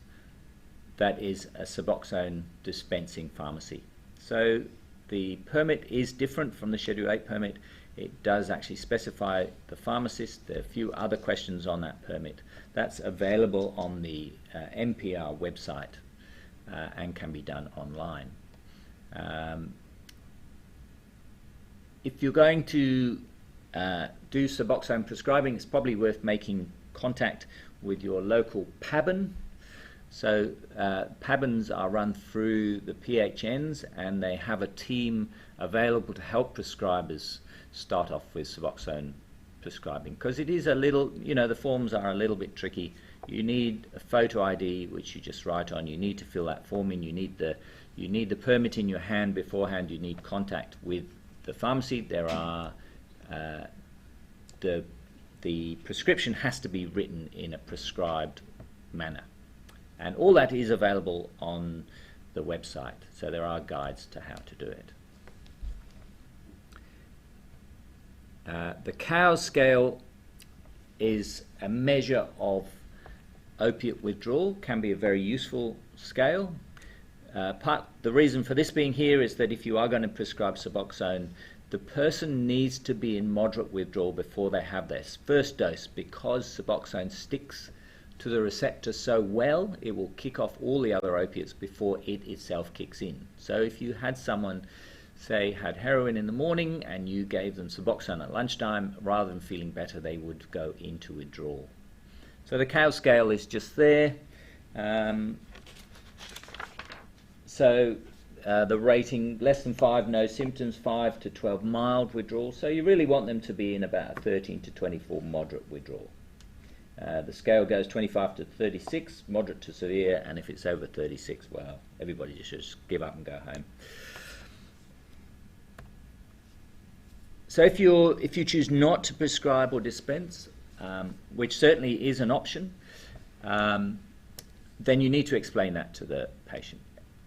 that is a Suboxone dispensing pharmacy. So the permit is different from the Schedule 8 permit. It does actually specify the pharmacist. There are a few other questions on that permit. That's available on the MPR website and can be done online. If you're going to do Suboxone prescribing, it's probably worth making contact with your local PABIN. So PABINs are run through the PHNs, and they have a team available to help prescribers start off with Suboxone prescribing, because it is a little, the forms are a little bit tricky. You need a photo ID, which you just write on. You need to fill that form in. You need the permit in your hand beforehand. You need contact with the pharmacy. There are the prescription has to be written in a prescribed manner, and all that is available on the website. So there are guides to how to do it. The COWS scale is a measure of opiate withdrawal, can be a very useful scale. The reason for this being here is that if you are going to prescribe Suboxone, the person needs to be in moderate withdrawal before they have their first dose, because Suboxone sticks to the receptor so well, it will kick off all the other opiates before it itself kicks in. So if you had someone, say, had heroin in the morning and you gave them Suboxone at lunchtime, rather than feeling better, they would go into withdrawal. So the COWS scale is just there. The rating, less than 5, no symptoms, 5 to 12, mild withdrawal. So you really want them to be in about 13 to 24, moderate withdrawal. The scale goes 25 to 36, moderate to severe, and if it's over 36, well, everybody just give up and go home. So if you choose not to prescribe or dispense, which certainly is an option, then you need to explain that to the patient.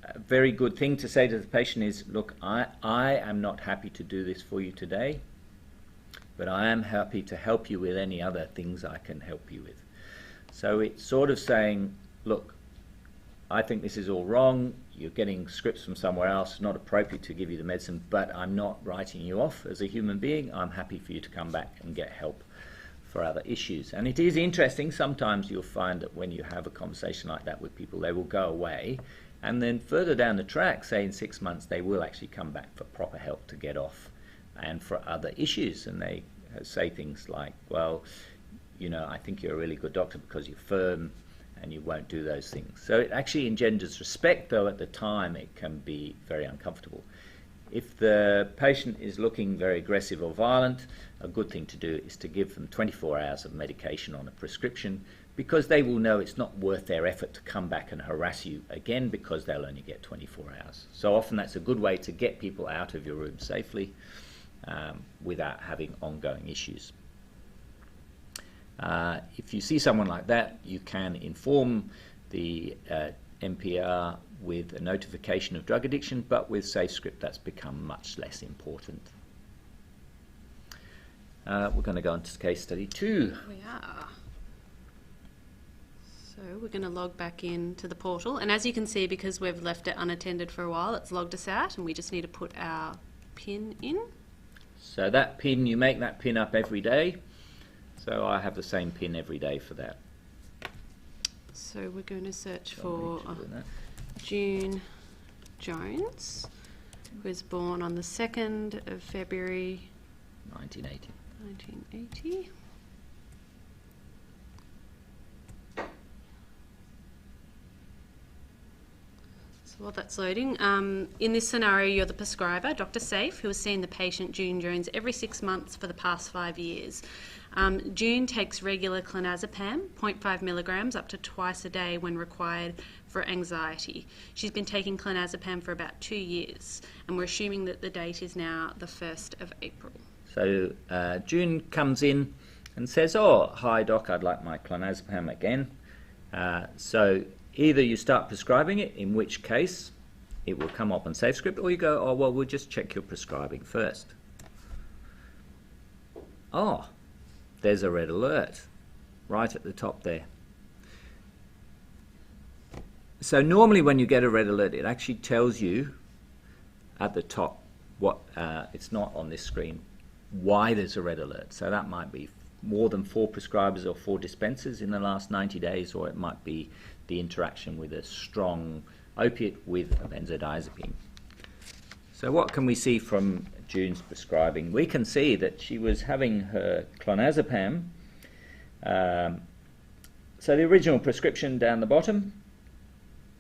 A very good thing to say to the patient is, look, I am not happy to do this for you today, but I am happy to help you with any other things I can help you with. So it's sort of saying, look, I think this is all wrong. You're getting scripts from somewhere else, not appropriate to give you the medicine, but I'm not writing you off as a human being. I'm happy for you to come back and get help for other issues. And it is interesting, sometimes you'll find that when you have a conversation like that with people, they will go away, and then further down the track, say in 6 months, they will actually come back for proper help to get off and for other issues. And they say things like, well, I think you're a really good doctor because you're firm and you won't do those things. So it actually engenders respect, though at the time it can be very uncomfortable. If the patient is looking very aggressive or violent, a good thing to do is to give them 24 hours of medication on a prescription, because they will know it's not worth their effort to come back and harass you again, because they'll only get 24 hours. So often that's a good way to get people out of your room safely without having ongoing issues. If you see someone like that, you can inform the NPR with a notification of drug addiction, but with SafeScript that's become much less important. We're going to go on to case study 2. We are. So we're going to log back into the portal, and as you can see, because we've left it unattended for a while, it's logged us out, and we just need to put our PIN in. So that PIN, you make that PIN up every day. So I have the same PIN every day for that. So we're going to search for June Jones, who was born on the 2nd of February 1980. 1980. So while that's loading, in this scenario, you're the prescriber, Dr. Safe, who has seen the patient June Jones every 6 months for the past 5 years. June takes regular clonazepam, 0.5 milligrams, up to twice a day when required for anxiety. She's been taking clonazepam for about 2 years, and we're assuming that the date is now the 1st of April. So June comes in and says, "Oh, hi doc, I'd like my clonazepam again." So either you start prescribing it, in which case it will come up on SafeScript, or you go, "Oh, well, we'll just check your prescribing first." Oh, there's a red alert right at the top there. So normally when you get a red alert, it actually tells you at the top what, it's not on this screen, why there's a red alert. So that might be more than 4 prescribers or 4 dispensers in the last 90 days, or it might be the interaction with a strong opiate with a benzodiazepine. So what can we see from June's prescribing? We can see that she was having her clonazepam. So the original prescription down the bottom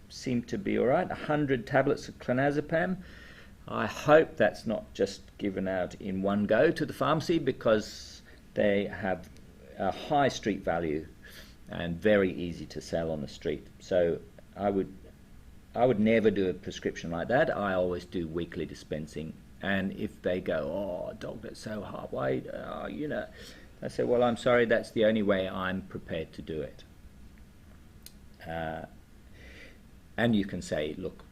seemed to be all right, 100 tablets of clonazepam. I hope that's not just given out in one go to the pharmacy, because they have a high street value and very easy to sell on the street. So I would never do a prescription like that. I always do weekly dispensing. And if they go, "Oh, doc, that's so hard, why, you know," I say, "Well, I'm sorry, that's the only way I'm prepared to do it." And you can say, "Look,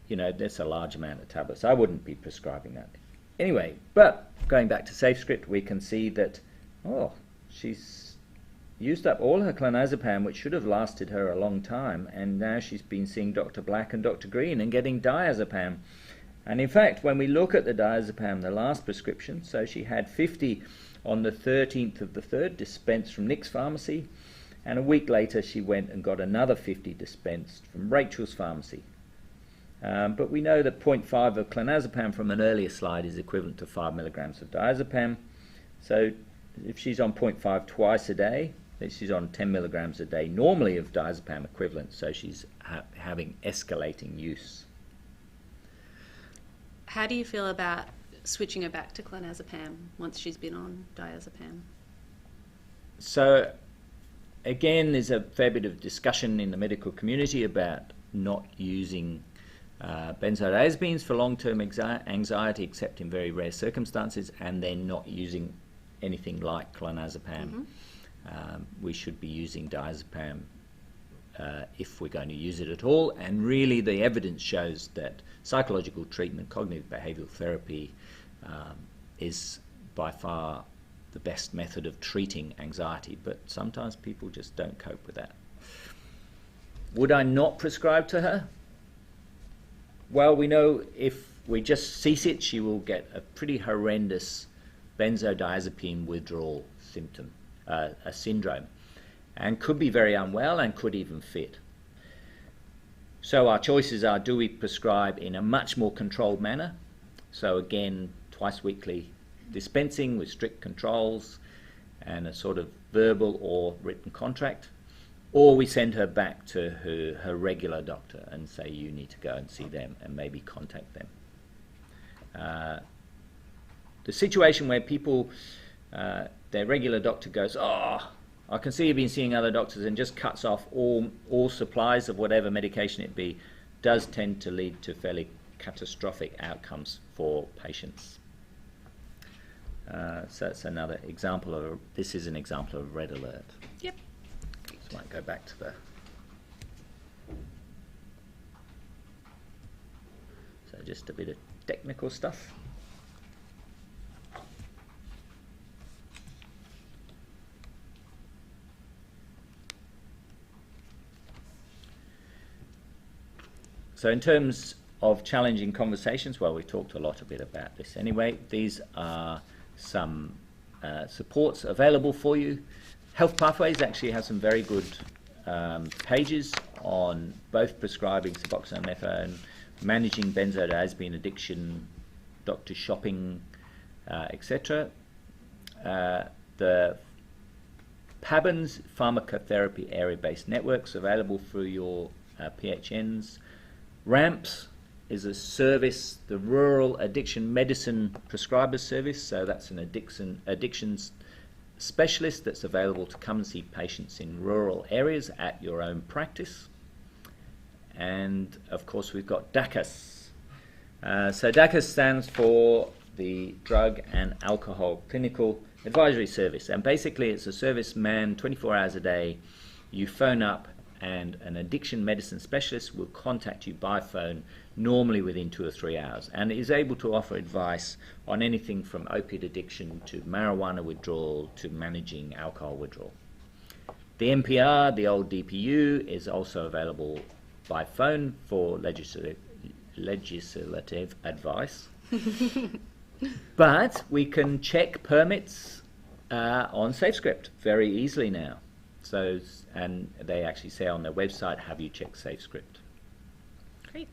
you know, that's a large amount of tablets. I wouldn't be prescribing that." Anyway, but going back to SafeScript, we can see that, oh, she's used up all her clonazepam, which should have lasted her a long time, and now she's been seeing Dr. Black and Dr. Green and getting diazepam. And in fact, when we look at the diazepam, the last prescription, so she had 50 on the 13th of the 3rd dispensed from Nick's pharmacy, and a week later she went and got another 50 dispensed from Rachel's pharmacy. But we know that 0.5 of clonazepam from an earlier slide is equivalent to 5 milligrams of diazepam. So if she's on 0.5 twice a day, then she's on 10 milligrams a day normally of diazepam equivalent, so she's having escalating use. How do you feel about switching her back to clonazepam once she's been on diazepam? So again, there's a fair bit of discussion in the medical community about not using benzodiazepines for long-term anxiety, except in very rare circumstances, and then not using anything like clonazepam. We should be using diazepam if we're going to use it at all, and really the evidence shows that psychological treatment, cognitive behavioural therapy, is by far the best method of treating anxiety, but sometimes people just don't cope with that. Would I not prescribe to her? Well, we know if we just cease it, she will get a pretty horrendous benzodiazepine withdrawal symptom, a syndrome, and could be very unwell and could even fit. So our choices are, do we prescribe in a much more controlled manner? So again, twice weekly dispensing with strict controls and a sort of verbal or written contract, or we send her back to her regular doctor and say, you need to go and see them and maybe contact them. The situation where people, their regular doctor goes, "Oh, I can see you've been seeing other doctors," and just cuts off all supplies of whatever medication it be, does tend to lead to fairly catastrophic outcomes for patients. So that's another example of, this is an example of red alert. Yep. So I might go back to the for just a bit of technical stuff. So in terms of challenging conversations, well, we talked a bit about this anyway. These are some supports available for you. Health Pathways actually has some very good pages on both prescribing Suboxone, methadone, managing benzodiazepine addiction, doctor shopping, etc. The PABINS, Pharmacotherapy Area-Based Networks, available through your PHNs. RAMPS is a service, the Rural Addiction Medicine Prescriber Service, so that's an addictions specialist that's available to come and see patients in rural areas at your own practice. And of course we've got DACAS. So DACAS stands for the Drug and Alcohol Clinical Advisory Service, and basically it's a service manned 24 hours a day. You phone up and an addiction medicine specialist will contact you by phone, normally within 2 or 3 hours, and is able to offer advice on anything from opiate addiction to marijuana withdrawal to managing alcohol withdrawal. The NPR, the old DPU, is also available by phone for legislative advice. But we can check permits on SafeScript very easily now. So, and they actually say on their website, have you checked SafeScript? Great.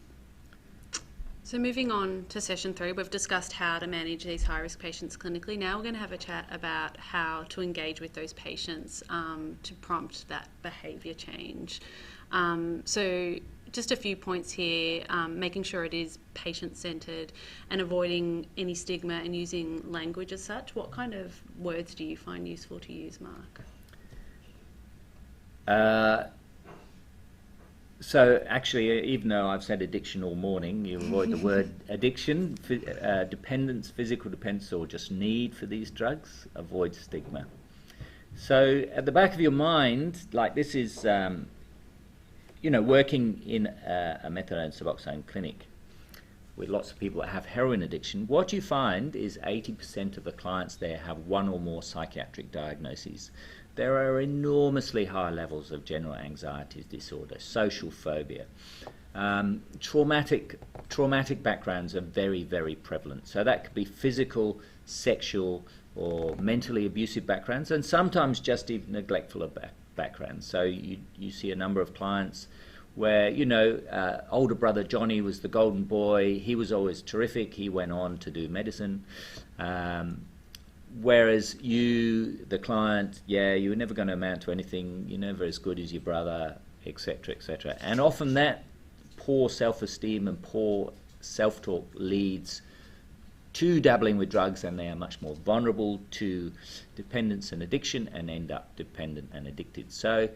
So moving on to session 3, we've discussed how to manage these high-risk patients clinically. Now we're going to have a chat about how to engage with those patients to prompt that behaviour change. So just a few points here, making sure it is patient-centred and avoiding any stigma and using language as such. What kind of words do you find useful to use, Mark? So actually, even though I've said addiction all morning, you avoid the word addiction, dependence, physical dependence, or just need for these drugs. Avoid stigma. So at the back of your mind, like this is, working in a methadone Suboxone clinic with lots of people that have heroin addiction, what you find is 80% of the clients there have one or more psychiatric diagnoses. There are enormously high levels of general anxiety disorder, social phobia. Traumatic backgrounds are very, very prevalent. So that could be physical, sexual, or mentally abusive backgrounds, and sometimes just even neglectful of backgrounds. So you see a number of clients where, older brother Johnny was the golden boy. He was always terrific. He went on to do medicine. Whereas you, the client, you were never going to amount to anything, you're never as good as your brother, etc., etc. And often that poor self-esteem and poor self-talk leads to dabbling with drugs, and they are much more vulnerable to dependence and addiction and end up dependent and addicted. So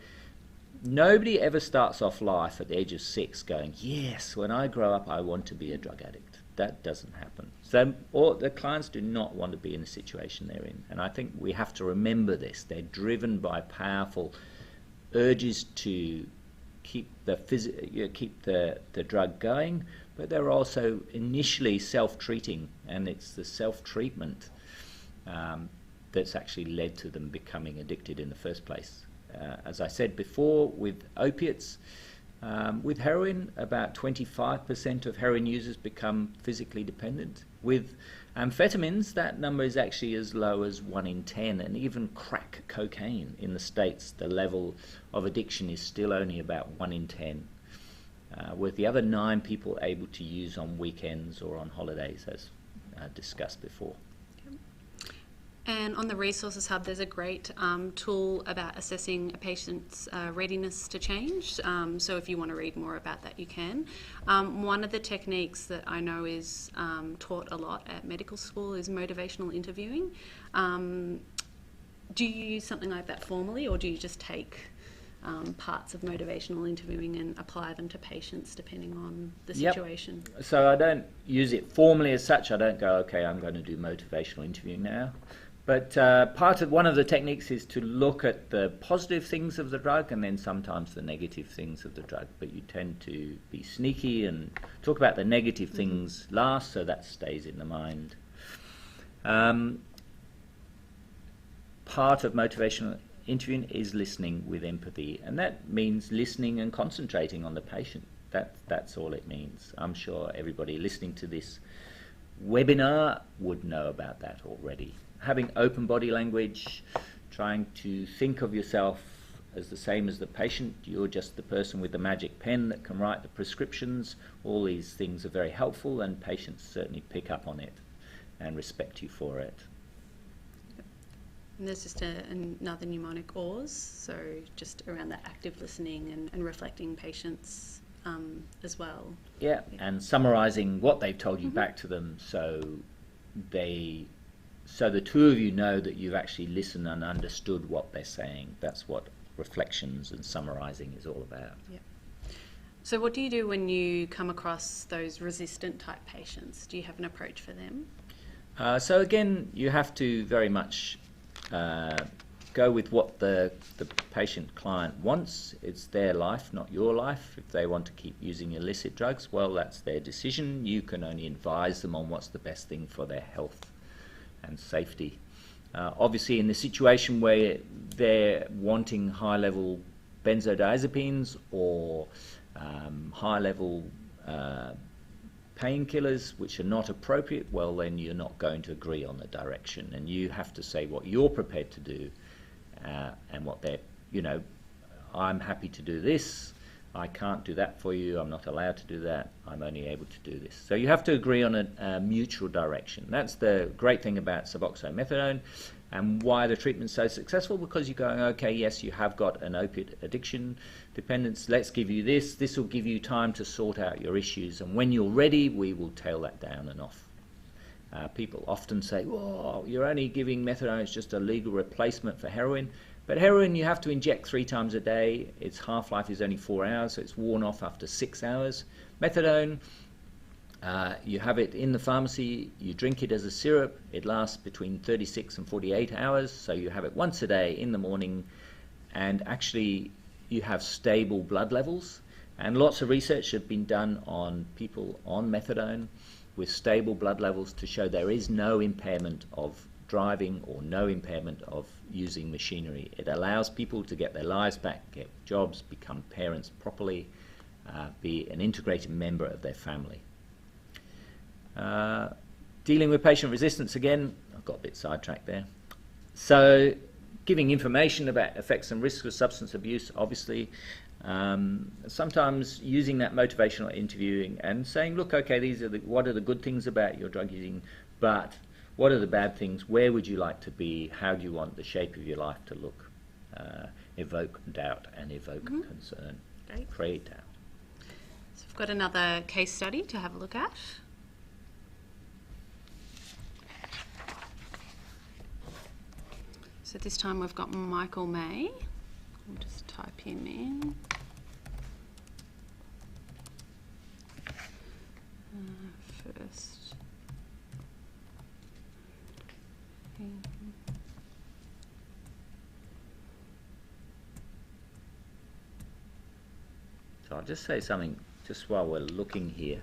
nobody ever starts off life at the age of 6 going, yes, when I grow up I want to be a drug addict. That doesn't happen. So the clients do not want to be in the situation they're in. And I think we have to remember this. They're driven by powerful urges to keep the drug going, but they're also initially self-treating, and it's the self-treatment that's actually led to them becoming addicted in the first place. As I said before, with opiates, with heroin, about 25% of heroin users become physically dependent. With amphetamines, that number is actually as low as 1 in 10, and even crack cocaine in the States, the level of addiction is still only about 1 in 10, with the other 9 people able to use on weekends or on holidays, as discussed before. And on the Resources Hub, there's a great tool about assessing a patient's readiness to change. So if you want to read more about that, you can. One of the techniques that I know is taught a lot at medical school is motivational interviewing. Do you use something like that formally, or do you just take parts of motivational interviewing and apply them to patients depending on the situation? So I don't use it formally as such. I don't go, okay, I'm going to do motivational interviewing now. But one of the techniques is to look at the positive things of the drug and then sometimes the negative things of the drug. But you tend to be sneaky and talk about the negative things last, so that stays in the mind. Part of motivational interviewing is listening with empathy, and that means listening and concentrating on the patient. That's all it means. I'm sure everybody listening to this webinar would know about that already. Having open body language, trying to think of yourself as the same as the patient. You're just the person with the magic pen that can write the prescriptions. All these things are very helpful, and patients certainly pick up on it and respect you for it. And there's just another mnemonic OARS, so just around that active listening and reflecting patients as well. Yeah, and summarising what they've told you back to them, so the two of you know that you've actually listened and understood what they're saying. That's what reflections and summarising is all about. Yeah. So what do you do when you come across those resistant type patients? Do you have an approach for them? So again, you have to very much go with what the patient client wants. It's their life, not your life. If they want to keep using illicit drugs, well, that's their decision. You can only advise them on what's the best thing for their health and safety. Obviously, in the situation where they're wanting high-level benzodiazepines or high-level painkillers which are not appropriate, well, then you're not going to agree on the direction, and you have to say what you're prepared to do and what they're, I'm happy to do this, I can't do that for you, I'm not allowed to do that, I'm only able to do this. So you have to agree on a mutual direction. That's the great thing about Suboxone and why the treatment's so successful, because you're going, okay, yes, you have got an opiate addiction dependence, let's give you this will give you time to sort out your issues, and when you're ready, we will tail that down and off. People often say, whoa, you're only giving methadone, it's just a legal replacement for heroin. But heroin you have to inject 3 times a day, its half-life is only 4 hours, so it's worn off after 6 hours. Methadone, you have it in the pharmacy, you drink it as a syrup, it lasts between 36 and 48 hours, so you have it once a day in the morning, and actually you have stable blood levels. And lots of research have been done on people on methadone with stable blood levels to show there is no impairment of driving or no impairment of using machinery. It allows people to get their lives back, get jobs, become parents properly, be an integrated member of their family. Dealing with patient resistance, again, I've got a bit sidetracked there. So giving information about effects and risks of substance abuse, obviously. Sometimes using that motivational interviewing and saying, look, okay, what are the good things about your drug using, but what are the bad things? Where would you like to be? How do you want the shape of your life to look? Evoke doubt and evoke concern. Great. Create doubt. So we've got another case study to have a look at. So this time we've got Michael May. I'll just type him in. First. So I'll just say something just while we're looking here.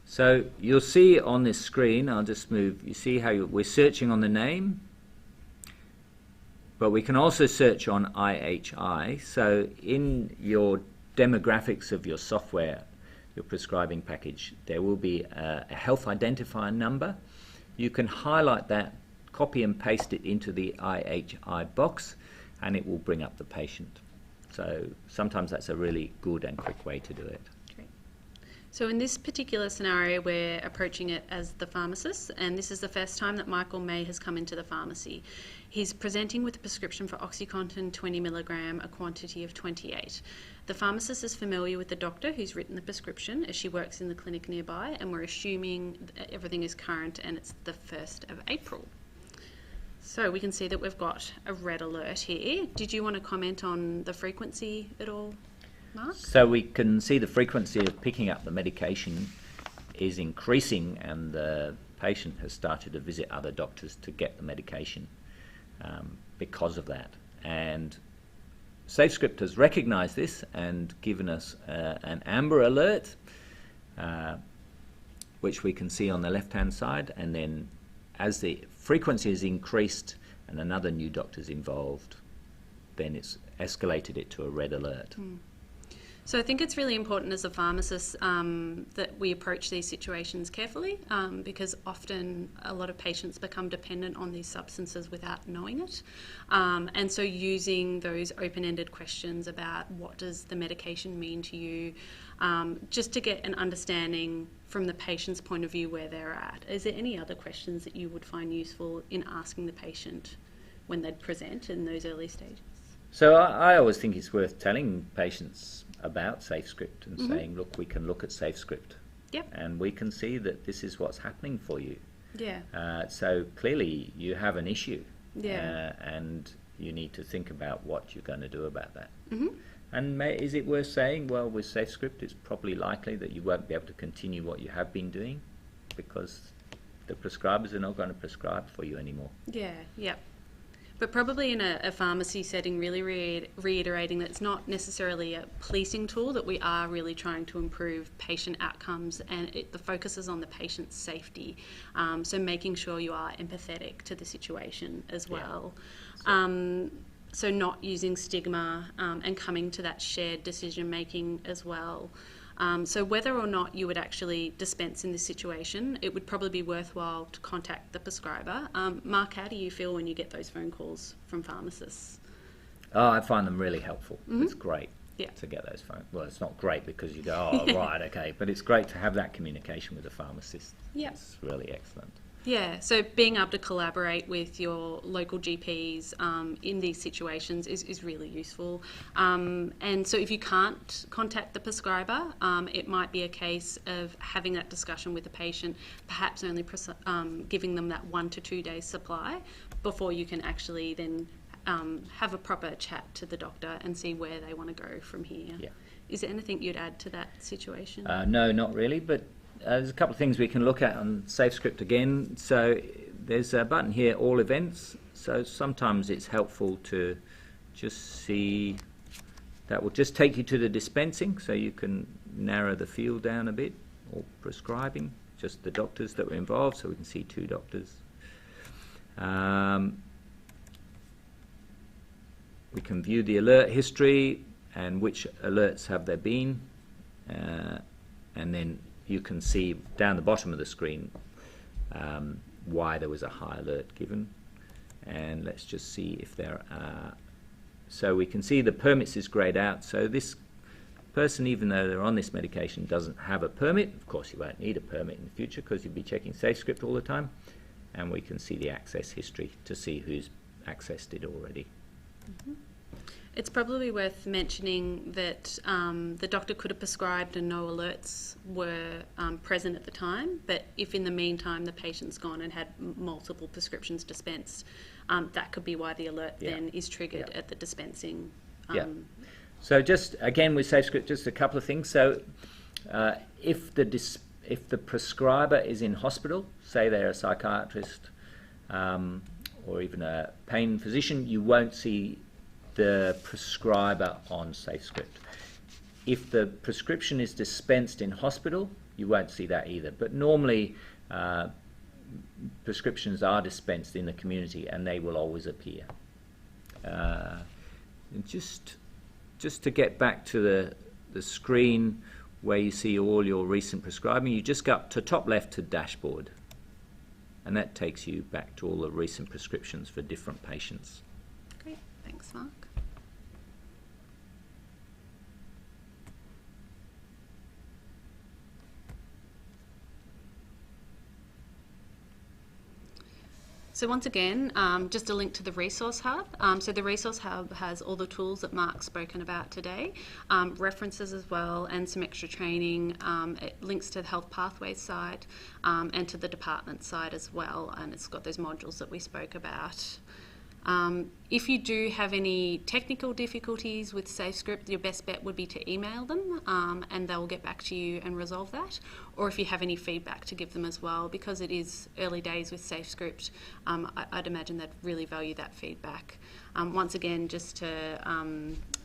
So you'll see on this screen, I'll just move, you see how we're searching on the name, but we can also search on IHI. So in your demographics of your software, your prescribing package, there will be a health identifier number. You can highlight that, copy and paste it into the IHI box, and it will bring up the patient. So sometimes that's a really good and quick way to do it. Great. So in this particular scenario, we're approaching it as the pharmacist, and this is the first time that Michael May has come into the pharmacy. He's presenting with a prescription for OxyContin 20 milligram, a quantity of 28. The pharmacist is familiar with the doctor who's written the prescription, as she works in the clinic nearby, and we're assuming that everything is current and it's the 1st of April. So we can see that we've got a red alert here. Did you want to comment on the frequency at all, Mark? So we can see the frequency of picking up the medication is increasing, and the patient has started to visit other doctors to get the medication because of that. And SafeScript has recognised this and given us an amber alert, which we can see on the left-hand side, and then as the frequency is increased and another new doctor's involved, then it's escalated it to a red alert. So I think it's really important as a pharmacist that we approach these situations carefully, because often a lot of patients become dependent on these substances without knowing it. And so using those open-ended questions about what does the medication mean to you, just to get an understanding from the patient's point of view where they're at. Is there any other questions that you would find useful in asking the patient when they'd present in those early stages? So I always think it's worth telling patients about SafeScript and saying, look, we can look at SafeScript. Yep. And we can see that this is what's happening for you. Yeah. So clearly you have an issue. Yeah. And you need to think about what you're going to do about that. Mm-hmm. And is it worth saying, well, with SafeScript, it's probably likely that you won't be able to continue what you have been doing because the prescribers are not going to prescribe for you anymore. Yeah, yep. But probably in a pharmacy setting, really reiterating that it's not necessarily a policing tool, that we are really trying to improve patient outcomes, and the focus is on the patient's safety. So making sure you are empathetic to the situation as well. Yeah. So not using stigma and coming to that shared decision making as well. So whether or not you would actually dispense in this situation, it would probably be worthwhile to contact the prescriber. Mark, how do you feel when you get those phone calls from pharmacists? Oh, I find them really helpful. Mm-hmm. It's great to get those phone. Well, it's not great because you go, oh, right, okay. But it's great to have that communication with a pharmacist. Yeah. It's really excellent. Yeah, so being able to collaborate with your local GPs in these situations is really useful. And so if you can't contact the prescriber, it might be a case of having that discussion with the patient, perhaps only giving them that 1 to 2 days supply before you can actually then have a proper chat to the doctor and see where they want to go from here. Yeah. Is there anything you'd add to that situation? No, not really, but there's a couple of things we can look at on SafeScript again. So there's a button here, All Events. So sometimes it's helpful to just see, that will just take you to the dispensing, so you can narrow the field down a bit, or prescribing, just the doctors that were involved, so we can see 2 doctors. We can view the alert history and which alerts have there been, and then you can see down the bottom of the screen why there was a high alert given. And let's just see if there are. So we can see the permits is greyed out. So this person, even though they're on this medication, doesn't have a permit. Of course, you won't need a permit in the future because you'll be checking SafeScript all the time. And we can see the access history to see who's accessed it already. Mm-hmm. It's probably worth mentioning that the doctor could have prescribed and no alerts were present at the time, but if in the meantime the patient's gone and had multiple prescriptions dispensed, that could be why the alert then is triggered at the dispensing. So just, again, with SafeScript, just a couple of things. So if the prescriber is in hospital, say they're a psychiatrist or even a pain physician, you won't see the prescriber on SafeScript. If the prescription is dispensed in hospital, you won't see that either. But normally prescriptions are dispensed in the community and they will always appear. And just to get back to the screen where you see all your recent prescribing, you just go up to top left to dashboard, and that takes you back to all the recent prescriptions for different patients. Great, thanks Mark. So once again, just a link to the Resource Hub. So the Resource Hub has all the tools that Mark's spoken about today, references as well, and some extra training. It links to the Health Pathways side and to the department side as well, and it's got those modules that we spoke about. If you do have any technical difficulties with SafeScript, your best bet would be to email them and they'll get back to you and resolve that. Or if you have any feedback to give them as well, because it is early days with SafeScript, I'd imagine they'd really value that feedback. Once again, just to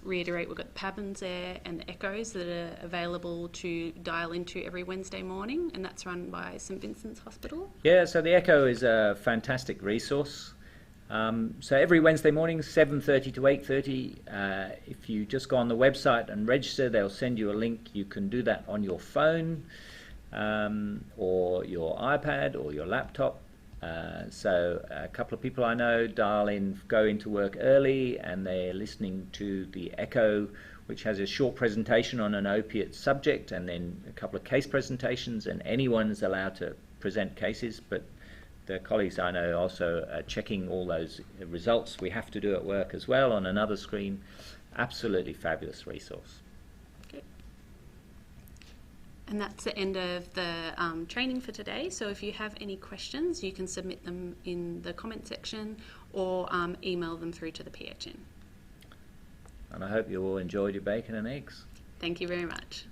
reiterate, we've got the PABINs there and the echoes that are available to dial into every Wednesday morning, and that's run by St Vincent's Hospital. Yeah, so the Echo is a fantastic resource. So every Wednesday morning, 7:30 to 8:30, if you just go on the website and register, they'll send you a link. You can do that on your phone or your iPad or your laptop. So a couple of people I know dial in, go into work early, and they're listening to the Echo, which has a short presentation on an opiate subject and then a couple of case presentations, and anyone's allowed to present cases, but the colleagues I know also are checking all those results we have to do at work as well on another screen. Absolutely fabulous resource. Okay. And that's the end of the training for today. So if you have any questions, you can submit them in the comment section or email them through to the PHN. And I hope you all enjoyed your bacon and eggs. Thank you very much.